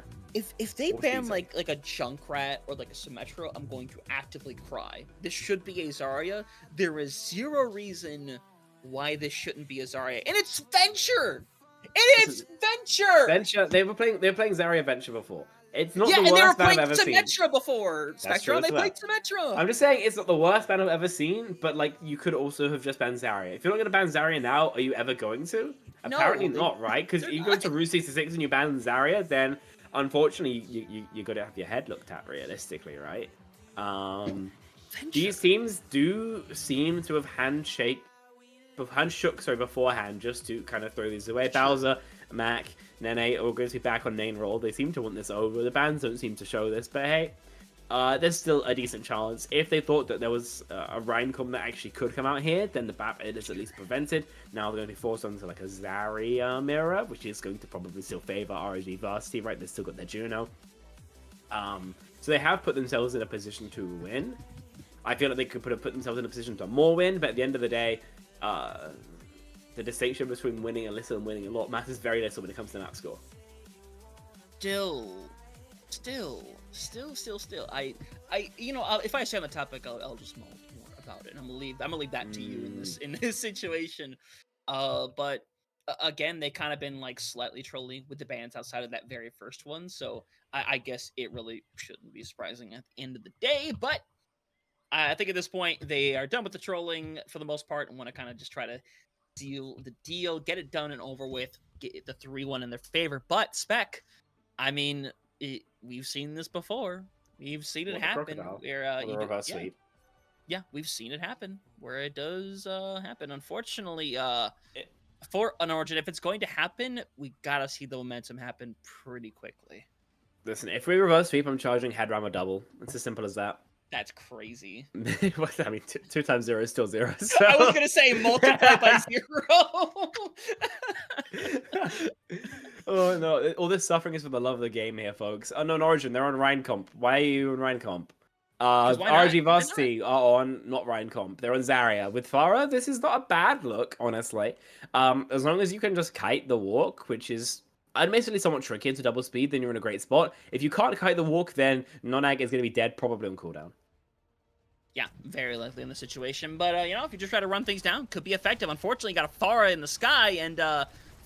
If they Or ban season. like a Junkrat or like a Symmetra, I'm going to actively cry. This should be a Zarya. There is zero reason why this shouldn't be a Zarya, and it's Venture. And it's Venture. Venture, they were playing Zarya Venture before. It's not Yeah, the and they were worst ban playing I've ever seen. Symmetra before. That's Spectra, true they as well. played Symmetra. I'm just saying it's not the worst ban I've ever seen, but like you could also have just banned Zarya. If you're not going to ban Zarya now, are you ever going to? No, Apparently they- not, right? Because they're you go not. to Route 66 and you ban Zarya, then unfortunately you got to have your head looked at realistically, right? These teams do seem to have handshook beforehand just to kind of throw these away. Bowser, Mac, Nene are going to be back on main role. They seem to want this over. The bans don't seem to show this, but hey, there's still a decent chance. If they thought that there was a Rhymecom that actually could come out here, then the BAP is at least prevented. Now they're going to be forced onto like a Zarya mirror, which is going to probably still favor RRG Varsity, right? They've still got their Juno. So they have put themselves in a position to win. I feel like they could put themselves in a position to more win, but at the end of the day, the distinction between winning a little and winning a lot matters very little when it comes to map score. Still. I you know, if I stay on the topic, I'll just know more about it. I'm gonna leave that to you in this situation. But again, they kind of been like slightly trolling with the bans outside of that very first one, so I guess it really shouldn't be surprising at the end of the day. But I think at this point they are done with the trolling for the most part and want to kind of just try to deal the deal, get it done and over with, get the 3-1 in their favor. But Spec, I mean, we've seen this before. We've seen it happen. Where reverse sweep. Yeah, we've seen it happen where it does happen. Unfortunately, for an Origin, if it's going to happen, we gotta see the momentum happen pretty quickly. Listen, if we reverse sweep, I'm charging head ram or double. It's as simple as that. That's crazy. I mean, 2 times 0 is still 0. So. I was gonna say multiply by 0. Oh no! All this suffering is for the love of the game here, folks. Unknown Origin, they're on Rhine Comp. Why are you on Rhine Comp? RRG Varsity are on not Rhine Comp. They're on Zarya. With Farah, this is not a bad look, honestly. As long as you can just kite the walk, which is admittedly somewhat tricky into double speed, then you're in a great spot. If you can't kite the walk, then Nonag is going to be dead, probably on cooldown. Yeah, very likely in the situation. But, you know, if you just try to run things down, could be effective. Unfortunately, you got a Farah in the sky, and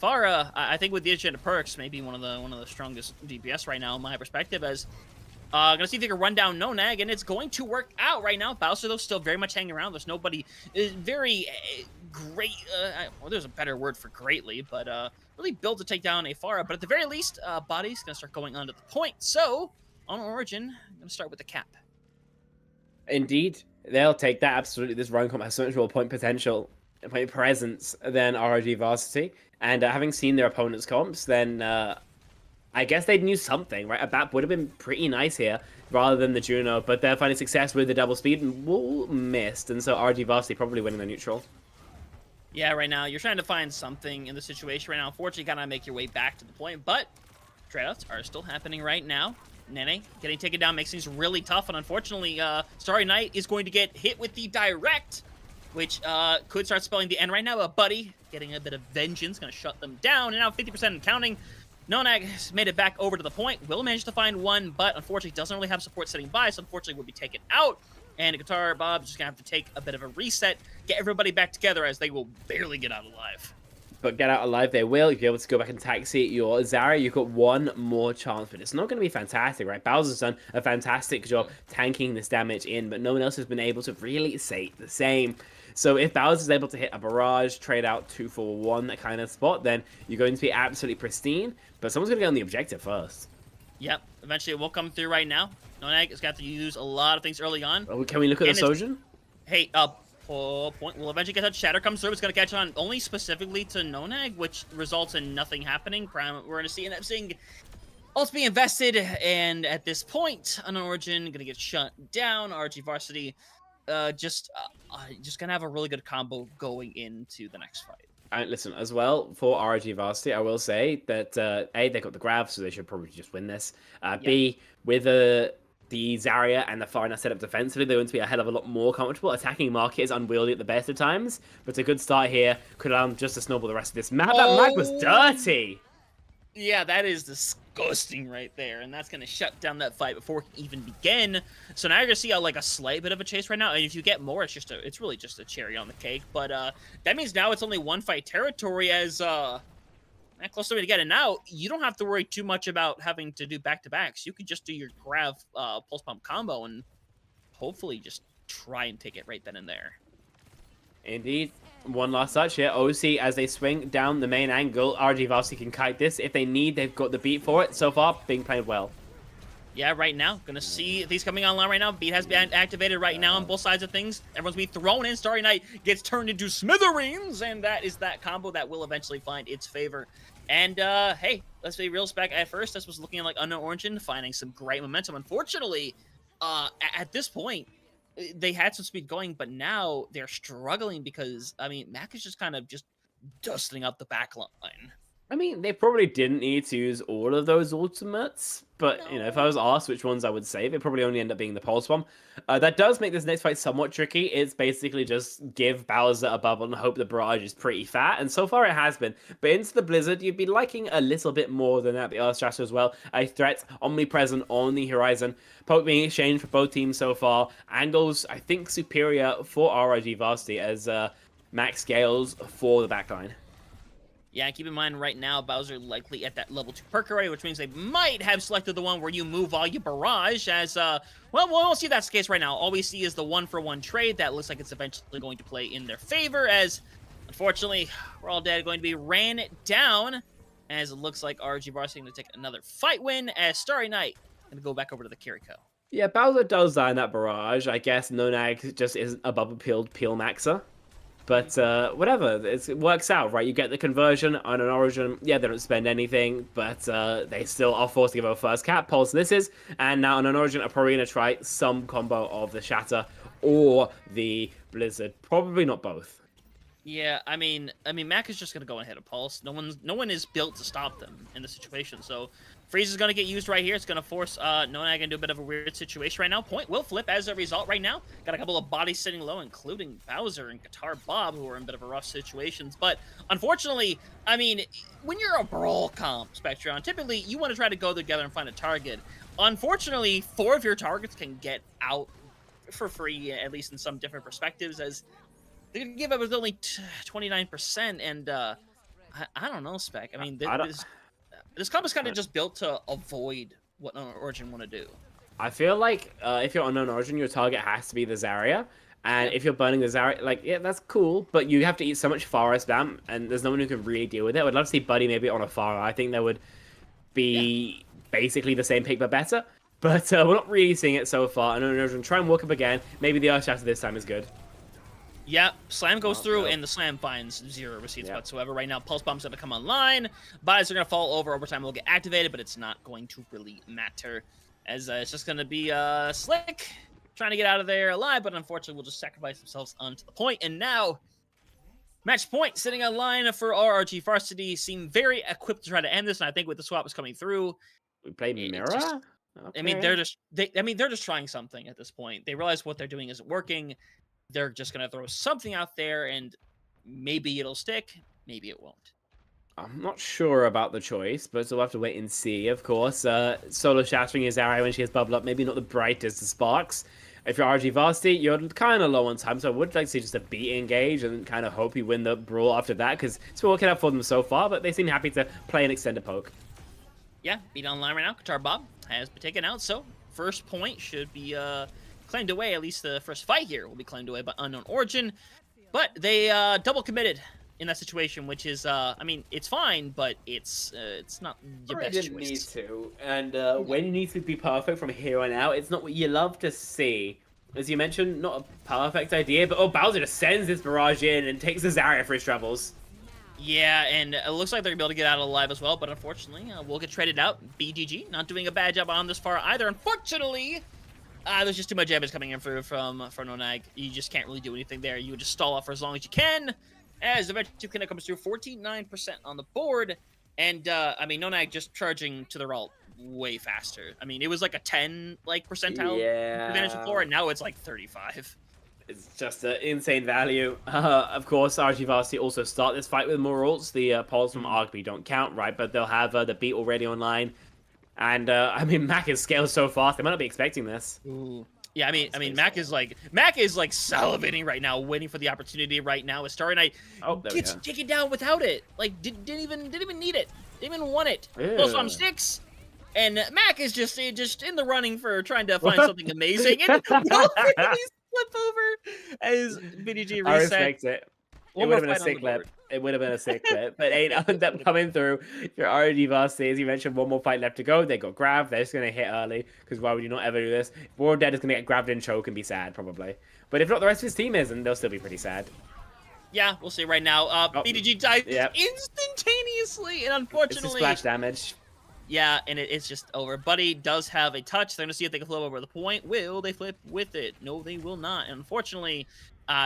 Farah, I think with the addition of perks, maybe one of the strongest DPS right now, in my perspective, as gonna see if they can run down Nonag, and it's going to work out right now. Bowser, though, still very much hanging around. There's nobody very great, well, there's a better word for greatly, but really built to take down a Farah. But at the very least, Body's gonna start going onto the point. So, on Origin, I'm gonna start with the cap. Indeed, they'll take that, absolutely. This Rhine Comp has so much more point potential, point presence than RRG Varsity. And having seen their opponents' comps, then I guess they'd knew something, right? A BAP would have been pretty nice here, rather than the Juno, but they're finding success with the double speed and missed, and so RRG Varsity probably winning the neutral. Yeah, right now, you're trying to find something in the situation right now. Unfortunately, you gotta make your way back to the point, but trade-outs are still happening right now. Nene getting taken down makes things really tough, and unfortunately, Starry Knight is going to get hit with the direct, which could start spelling the end right now. But Buddy getting a bit of vengeance, going to shut them down, and now 50% and counting. Nonag has made it back over to the point, will manage to find one, but unfortunately doesn't really have support sitting by, so unfortunately will be taken out. And Guitar Bob's just going to have to take a bit of a reset, get everybody back together, as they will barely get out alive. But get out alive they will. You'll be able to go back and taxi your Zarya. You've got one more chance, but it's not going to be fantastic, right? Bowser's done a fantastic job tanking this damage in, but no one else has been able to really say the same. So if Bowser's able to hit a barrage, trade out 2 for 1, that kind of spot, then you're going to be absolutely pristine. But someone's going to get on the objective first. Yep, eventually it will come through right now. Nonag has got to use a lot of things early on. Oh, can we look at the Sojin? Hey, point will eventually get that shatter comes through. It's going to catch on only specifically to Nonag, which results in nothing happening. We're going to end up seeing ults being invested, and at this point, an Origin going to get shut down. RG Varsity just going to have a really good combo going into the next fight. And listen, as well, for RRG Varsity, I will say that, A, they got the grab, so they should probably just win this. B, with the Zarya and the Farah set up defensively, they're going to be a hell of a lot more comfortable. Attacking market is unwieldy at the best of times, but a good start here could allow them just to snowball the rest of this map. That mag was dirty! Yeah, that is disgusting right there, and that's going to shut down that fight before it can even begin. So now you're going to see like a slight bit of a chase right now, and if you get more, it's really just a cherry on the cake. But that means now it's only one fight territory as that close to get it. Now you don't have to worry too much about having to do back-to-backs. You could just do your grav pulse pump combo and hopefully just try and take it right then and there. Indeed. One last touch here. OC, as they swing down the main angle, RRG Varsity can kite this. If they need, they've got the beat for it. So far, being played well. Yeah, right now. Gonna see these coming online right now. Beat has been activated right now on both sides of things. Everyone's being thrown in. Starry Night gets turned into smithereens, and that is that combo that will eventually find its favor. And, hey, let's be real, Spec. At first, this was looking like Unknown Origin, finding some great momentum. Unfortunately, at this point, they had some speed going, but now they're struggling because, I mean, Mac is just kind of just dusting up the back line. I mean, they probably didn't need to use all of those ultimates, but, you know, if I was asked which ones I would save, it probably only end up being the Pulse Bomb. That does make this next fight somewhat tricky. It's basically just give Bowser a bubble and hope the barrage is pretty fat, and so far it has been. But into the Blizzard, you'd be liking a little bit more than that, the Earth Strategy as well. A threat omnipresent on the horizon. Poke being exchanged for both teams so far. Angles, I think, superior for RRG Varsity as max scales for the backline. Yeah, keep in mind right now, Bowser likely at that level 2 perk already, which means they might have selected the one where you move all your barrage as, well, we won't see that's the case right now. All we see is the 1-for-1 trade that looks like it's eventually going to play in their favor as, unfortunately, we're all dead going to be ran down as it looks like RRG Varsity going to take another fight win as Starry Night going to go back over to the Kiriko. Yeah, Bowser does die in that barrage. I guess Nonag just isn't a bubble-peeled peel maxer. But whatever, it works out, right? You get the conversion on an Origin. Yeah, they don't spend anything, but they still are forced to give a first cap. Pulse this is, and now on an Origin, are probably going to try some combo of the Shatter or the Blizzard. Probably not both. Yeah, I mean, Mac is just gonna go and hit a pulse. No one is built to stop them in the situation. So Freeze is gonna get used right here. It's gonna force Nonag into a bit of a weird situation right now. Point will flip as a result right now. Got a couple of bodies sitting low, including Bowser and Guitar Bob, who are in a bit of a rough situations. But unfortunately, I mean, when you're a brawl comp, Spectron, typically you want to try to go together and find a target. Unfortunately, 4 of your targets can get out for free, at least in some different perspectives, as they're going to give up with only 29%, and I don't know, Spec. I mean, this comp is kind of just built to avoid what Origin want to do. I feel like if you're Unknown Origin, your target has to be the Zarya, and if you're burning the Zarya, like, yeah, that's cool, but you have to eat so much Far spam, and there's no one who can really deal with it. I would love to see Buddy maybe on a Far. I think that would be basically the same pick, but better. But we're not really seeing it so far. Unknown Origin try and walk up again. Maybe the Earth Shatter this time is good. Yeah, Slam goes through, and the Slam finds 0 receipts whatsoever. Right now, Pulse Bomb's going to come online. Bodies are going to fall over time. Will get activated, but it's not going to really matter. As it's just going to be Slick trying to get out of there alive, but unfortunately will just sacrifice themselves onto the point. And now, match point sitting online for RRG Varsity seem very equipped to try to end this, and I think with the swap is coming through. We play Mirror? I mean, they're just trying something at this point. They realize what they're doing isn't working. They're just going to throw something out there, and maybe it'll stick, maybe it won't. I'm not sure about the choice, but we'll have to wait and see, of course. Solo shattering his arrow when she has bubble up, maybe not the brightest of sparks. If you're RG Varsity, you're kind of low on time, so I would like to see just a beat engage and kind of hope you win the brawl after that, because it's been working out for them so far, but they seem happy to play an extended poke. Yeah, beat online right now. Guitar Bob has been taken out, so first point should be claimed away. At least the first fight here will be claimed away by Unknown Origin. But they double committed in that situation, which is, I mean, it's fine, but it's not your best choice. Didn't need to, and when you need to be perfect from here on out, it's not what you love to see. As you mentioned, not a perfect idea, but Bowser just sends this barrage in and takes the Zarya for his troubles. Yeah, and it looks like they're going to be able to get out alive as well, but unfortunately, we'll get traded out. BGG, not doing a bad job on this far either. Unfortunately, there's just too much damage coming in from Nonag. You just can't really do anything there. You would just stall off for as long as you can. As the Venture 2 Connect comes through, 49% on the board. And, I mean, Nonag just charging to their ult way faster. I mean, it was like a 10 percentile advantage before, and now it's like 35. It's just an insane value. Of course, RRG Varsity also start this fight with more ults. The polls from RRG don't count, right? But they'll have the beat already online. And, I mean, Mac is scaled so fast, they might not be expecting this. Ooh. Yeah, I mean, Mac is like salivating right now, waiting for the opportunity right now. Is starting. Gets taken down without it. Like didn't even need it. Didn't even want it. Close on 6. And Mac is just in the running for trying to find something amazing. And he's flip over as BDG reset. I respect it. It would have been a sick clip. It would have been a sick clip. But 8 ended up coming through. Your RRG Varsity, as you mentioned, one more fight left to go. They got grabbed. They're just going to hit early. Because why would you not ever do this? War Dead is going to get grabbed and choke and be sad, probably. But if not, the rest of his team isn't. They'll still be pretty sad. Yeah, we'll see right now. BDG dies instantaneously. And unfortunately... It's the splash damage. Yeah, and it's just over. Buddy does have a touch. They're going to see if they can flip over the point. Will they flip with it? No, they will not. And unfortunately...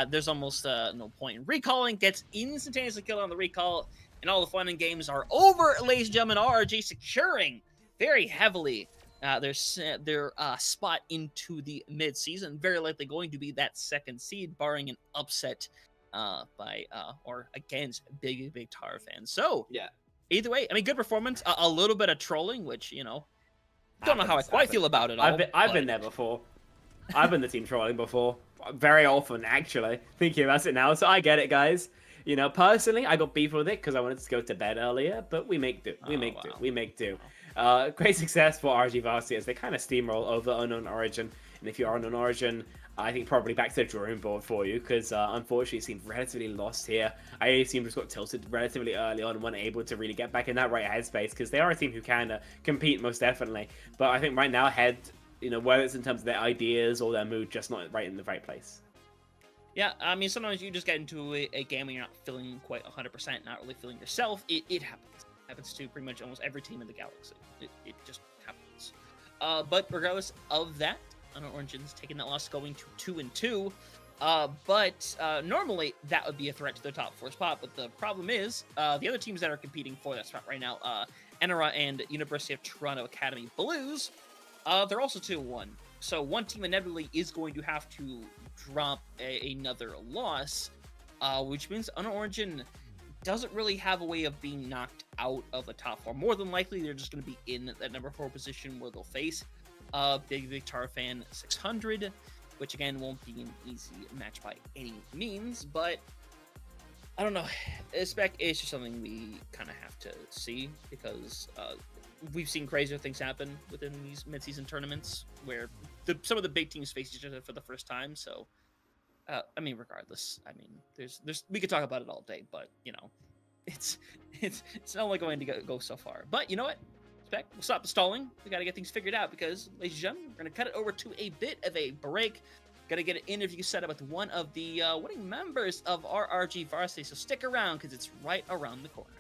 there's almost no point in recalling. Gets instantaneously killed on the recall, and all the fun and games are over, ladies and gentlemen. RRG securing very heavily their spot into the mid-season. Very likely going to be that 2nd seed, barring an upset by or against big Tar fans. So yeah, either way, I mean, good performance. A little bit of trolling, which don't know how I quite feel about it. I've been there before. I've been the team trolling before. Very often, actually, thinking about it now. So I get it, guys. Personally, I got beef with it because I wanted to go to bed earlier, but we make do. We make do. Great success for RRG Varsity as they kind of steamroll over Unknown Origin. And if you are Unknown Origin, I think probably back to the drawing board for you because unfortunately it seemed relatively lost here. I seem just got tilted relatively early on and weren't able to really get back in that right headspace because they are a team who can compete most definitely. But I think right now ahead, whether it's in terms of their ideas or their mood, just not right in the right place. Yeah, I mean, sometimes you just get into a game and you're not feeling quite 100%, not really feeling yourself. It happens. It happens to pretty much almost every team in the galaxy. It just happens. But regardless of that, Unknown Origin's taking that loss, going to 2-2. But normally that would be a threat to the top 4 spot. But the problem is the other teams that are competing for that spot right now, Enera and University of Toronto Academy Blues, they're also 2-1. So one team inevitably is going to have to drop another loss, which means Unknown Origin doesn't really have a way of being knocked out of the top 4. More than likely, they're just going to be in that number 4 position where they'll face Big Tar Fan 600, which again won't be an easy match by any means, but I don't know. Spec is just something we kind of have to see because we've seen crazier things happen within these mid-season tournaments where some of the big teams face each other for the first time. So, I mean, regardless, I mean, there's we could talk about it all day, but it's not only going to go so far. But you know what? Spec, we'll stop the stalling. We got to get things figured out because, ladies and gentlemen, we're going to cut it over to a bit of a break. Got to get an interview set up with one of the winning members of RRG Varsity. So stick around because it's right around the corner.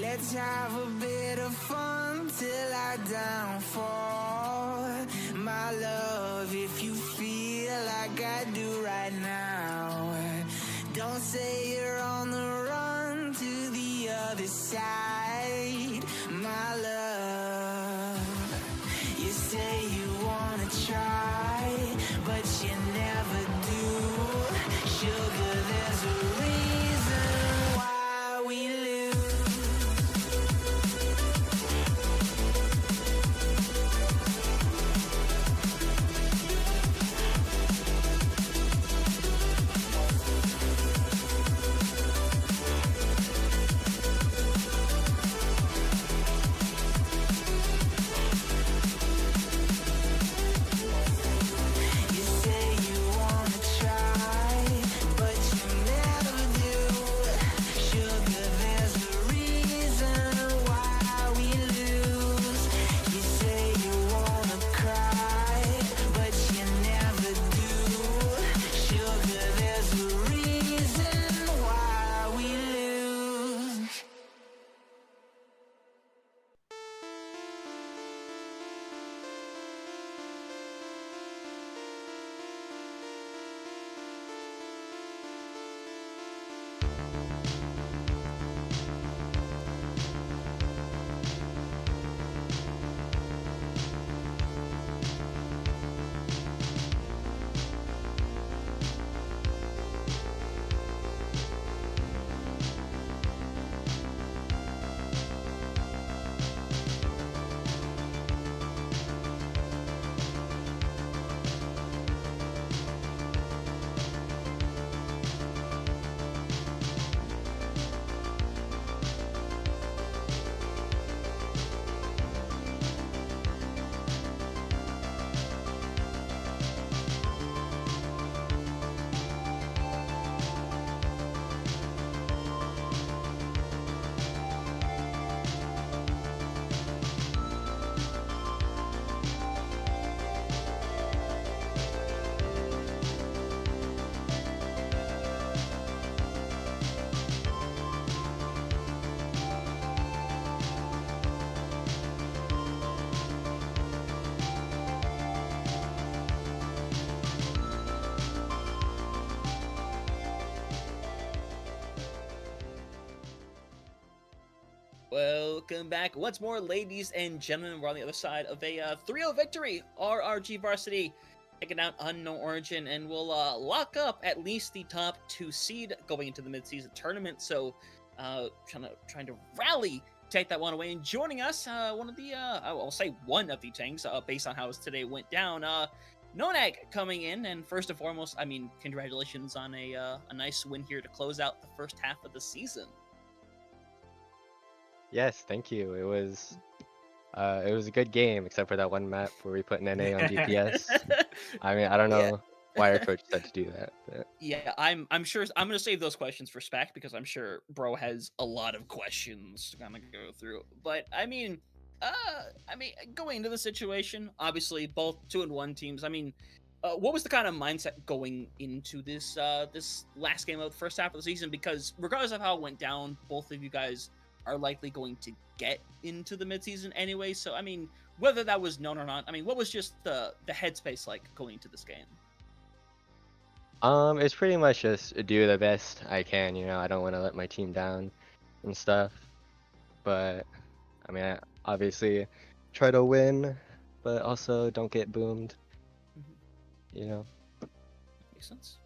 Let's have a bit of fun till I downfall. My love, if you feel like I do right now, don't say you're on the run to the other side. My love, you say you wanna try, but you never do. Sugar, there's a reason why we lose. welcome back once more, ladies and gentlemen. We're on the other side of a 3-0 victory. RRG Varsity taking out Unknown Origin, and we'll lock up at least the top 2 seed going into the mid-season tournament. So, trying to rally, take that one away. And joining us, one of the tanks, based on how today went down. Nonag coming in, and first and foremost, I mean, congratulations on a nice win here to close out the first half of the season. Yes, thank you. It was a good game, except for that one map where we put NA on DPS. I mean, I don't know why our coach said to do that. But... Yeah, I'm sure I'm gonna save those questions for Spec, because I'm sure bro has a lot of questions to kind of go through. But I mean, going into the situation, obviously both 2-1 teams. I mean, what was the kind of mindset going into this this last game of the first half of the season? Because regardless of how it went down, both of you guys are likely going to get into the midseason anyway. So, I mean, whether that was known or not, I mean, what was just the headspace like going into this game? It's pretty much just do the best I can, you know. I don't want to let my team down and stuff. But, I mean, I obviously try to win, but also don't get boomed, you know. Makes sense.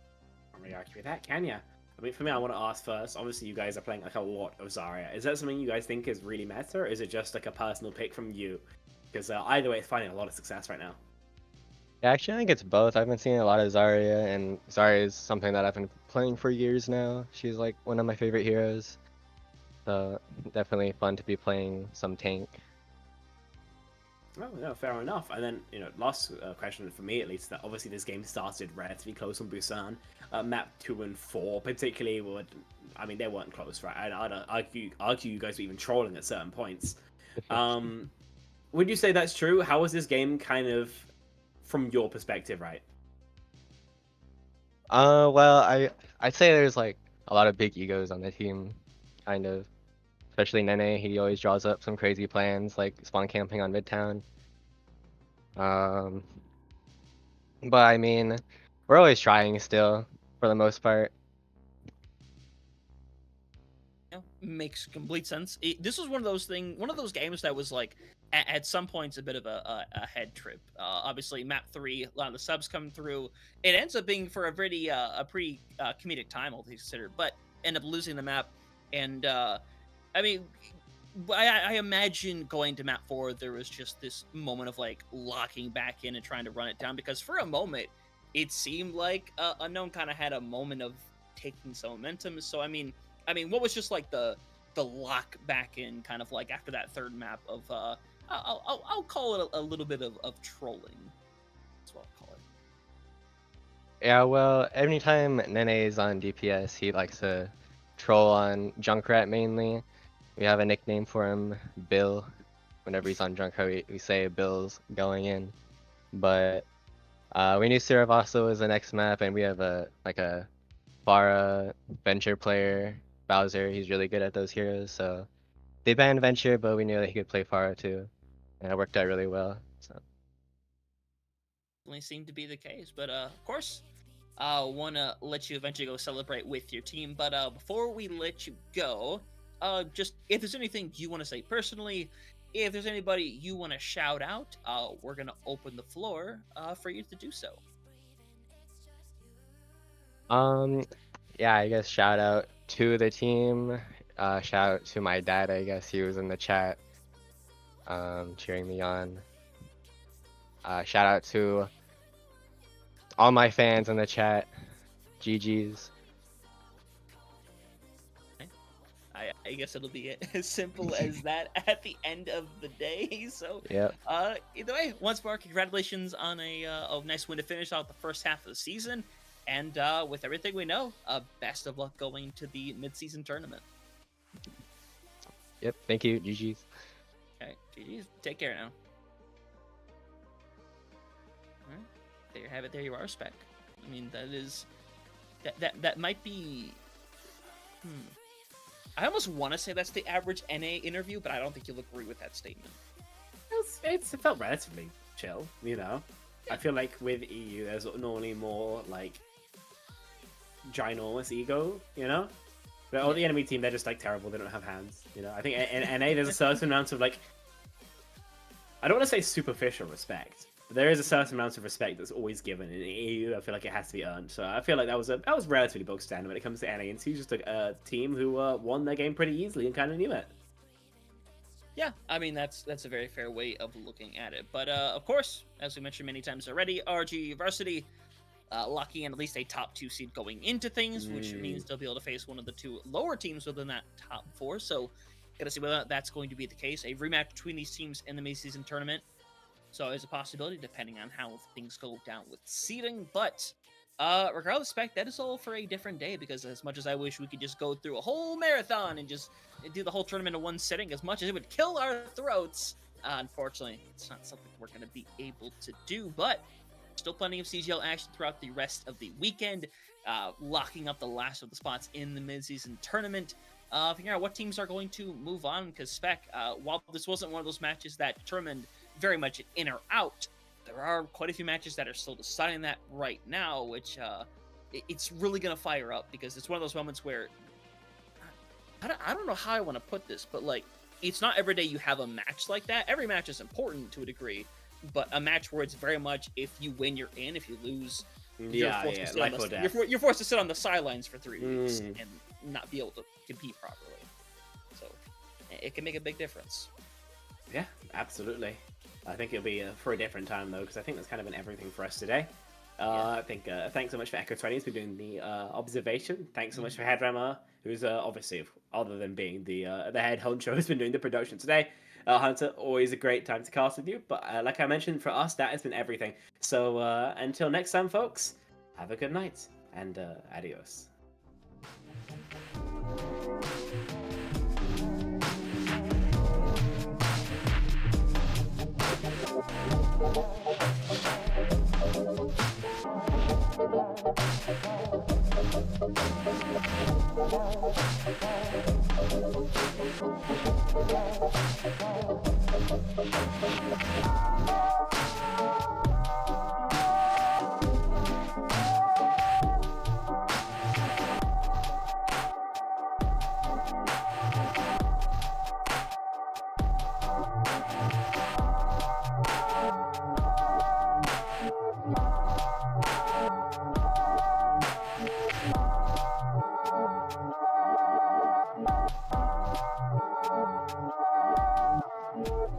Can't really argue with that, can ya? I mean, for me, I want to ask first, obviously you guys are playing like a lot of Zarya. Is that something you guys think is really meta, or is it just like a personal pick from you? Because either way, it's finding a lot of success right now. Yeah, actually, I think it's both. I've been seeing a lot of Zarya, and Zarya is something that I've been playing for years now. She's like one of my favorite heroes. So, definitely fun to be playing some tank. Oh, no, fair enough. And then, you know, last question for me at least, that obviously this game started relatively close on Busan. Map 2 and 4 particularly I mean, they weren't close, right? I'd argue you guys were even trolling at certain points. Would you say that's true? How was this game kind of from your perspective, right? Well, I'd say there's like a lot of big egos on the team, kind of. Especially Nene, he always draws up some crazy plans, like spawn camping on Midtown. But I mean, we're always trying still, for the most part. Yeah, makes complete sense. This was one of those games that was like, at some points, a bit of a head trip. Obviously, map 3, a lot of the subs come through. It ends up being for a pretty comedic time, all things considered, but end up losing the map. And I mean, I imagine going to map 4, there was just this moment of like locking back in and trying to run it down, because for a moment, it seemed like Unknown kind of had a moment of taking some momentum. So I mean, what was just like the lock back in, kind of like after that third map of I'll call it a little bit of trolling. That's what I'll call it. Yeah, well, anytime Nene is on DPS, he likes to troll on Junkrat mainly. We have a nickname for him, Bill. Whenever he's on Junkrat, we say Bill's going in. But we knew Siravaso was the next map, and we have a Pharah Venture player, Bowser. He's really good at those heroes, so they banned Venture, but we knew that he could play Pharah too, and it worked out really well. So. Definitely seemed to be the case, but of course, I want to let you eventually go celebrate with your team. But before we let you go, just if there's anything you want to say personally, if there's anybody you want to shout out, we're gonna open the floor for you to do so. Yeah, I guess shout out to the team. Shout out to my dad, I guess he was in the chat, cheering me on. Shout out to all my fans in the chat. GG's. I guess it'll be as simple as that at the end of the day. So, yep. Either way, once more, congratulations on a nice win to finish out the first half of the season. And with everything we know, best of luck going to the mid-season tournament. Yep, thank you. GG's. Okay, GG's. Take care now. All right. There you have it. There you are, Spec. I mean, that might be... I almost want to say that's the average NA interview, but I don't think you'll agree with that statement. It felt relatively chill, you know? Yeah. I feel like with EU, there's normally more, like, ginormous ego, you know? But all the enemy team, they're just like terrible. They don't have hands. You know, I think in NA there's a certain amount of like, I don't want to say superficial respect, but there is a certain amount of respect that's always given. In EU, I feel like it has to be earned. So I feel like that was relatively bog standard when it comes to NA, and it's just a team who won their game pretty easily and kind of knew it. Yeah, I mean, that's a very fair way of looking at it. But, of course, as we mentioned many times already, RRG Varsity locking in at least a top 2 seed going into things, which means they'll be able to face one of the 2 lower teams within that top 4. So, gotta see whether that's going to be the case. A rematch between these teams in the mid-season tournament. So, there's a possibility, depending on how things go down with seeding. But, regardless, Spec, that is all for a different day, because as much as I wish we could just go through a whole marathon and just do the whole tournament in one sitting, as much as it would kill our throats, unfortunately, it's not something we're going to be able to do. But still plenty of CGL action throughout the rest of the weekend, locking up the last of the spots in the mid-season tournament, figuring out what teams are going to move on, because Spec, while this wasn't one of those matches that determined very much in or out, there are quite a few matches that are still deciding that right now, which it's really going to fire up, because it's one of those moments where, I don't know how I want to put this, but like, it's not every day you have a match like that. Every match is important to a degree, but a match where it's very much, if you win, you're in. If you lose, you're forced to sit on the sidelines for 3 weeks and not be able to compete properly. So it can make a big difference. Yeah, absolutely. I think it'll be for a different time, though, because I think that's kind of been everything for us today. I think thanks so much for Echo20 for doing the observation. Thanks so much for Headrammer, who's obviously, other than being the head honcho, has been doing the production today. Hunter, always a great time to cast with you. But like I mentioned, for us, that has been everything. So until next time, folks, have a good night and adios.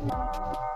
Bye.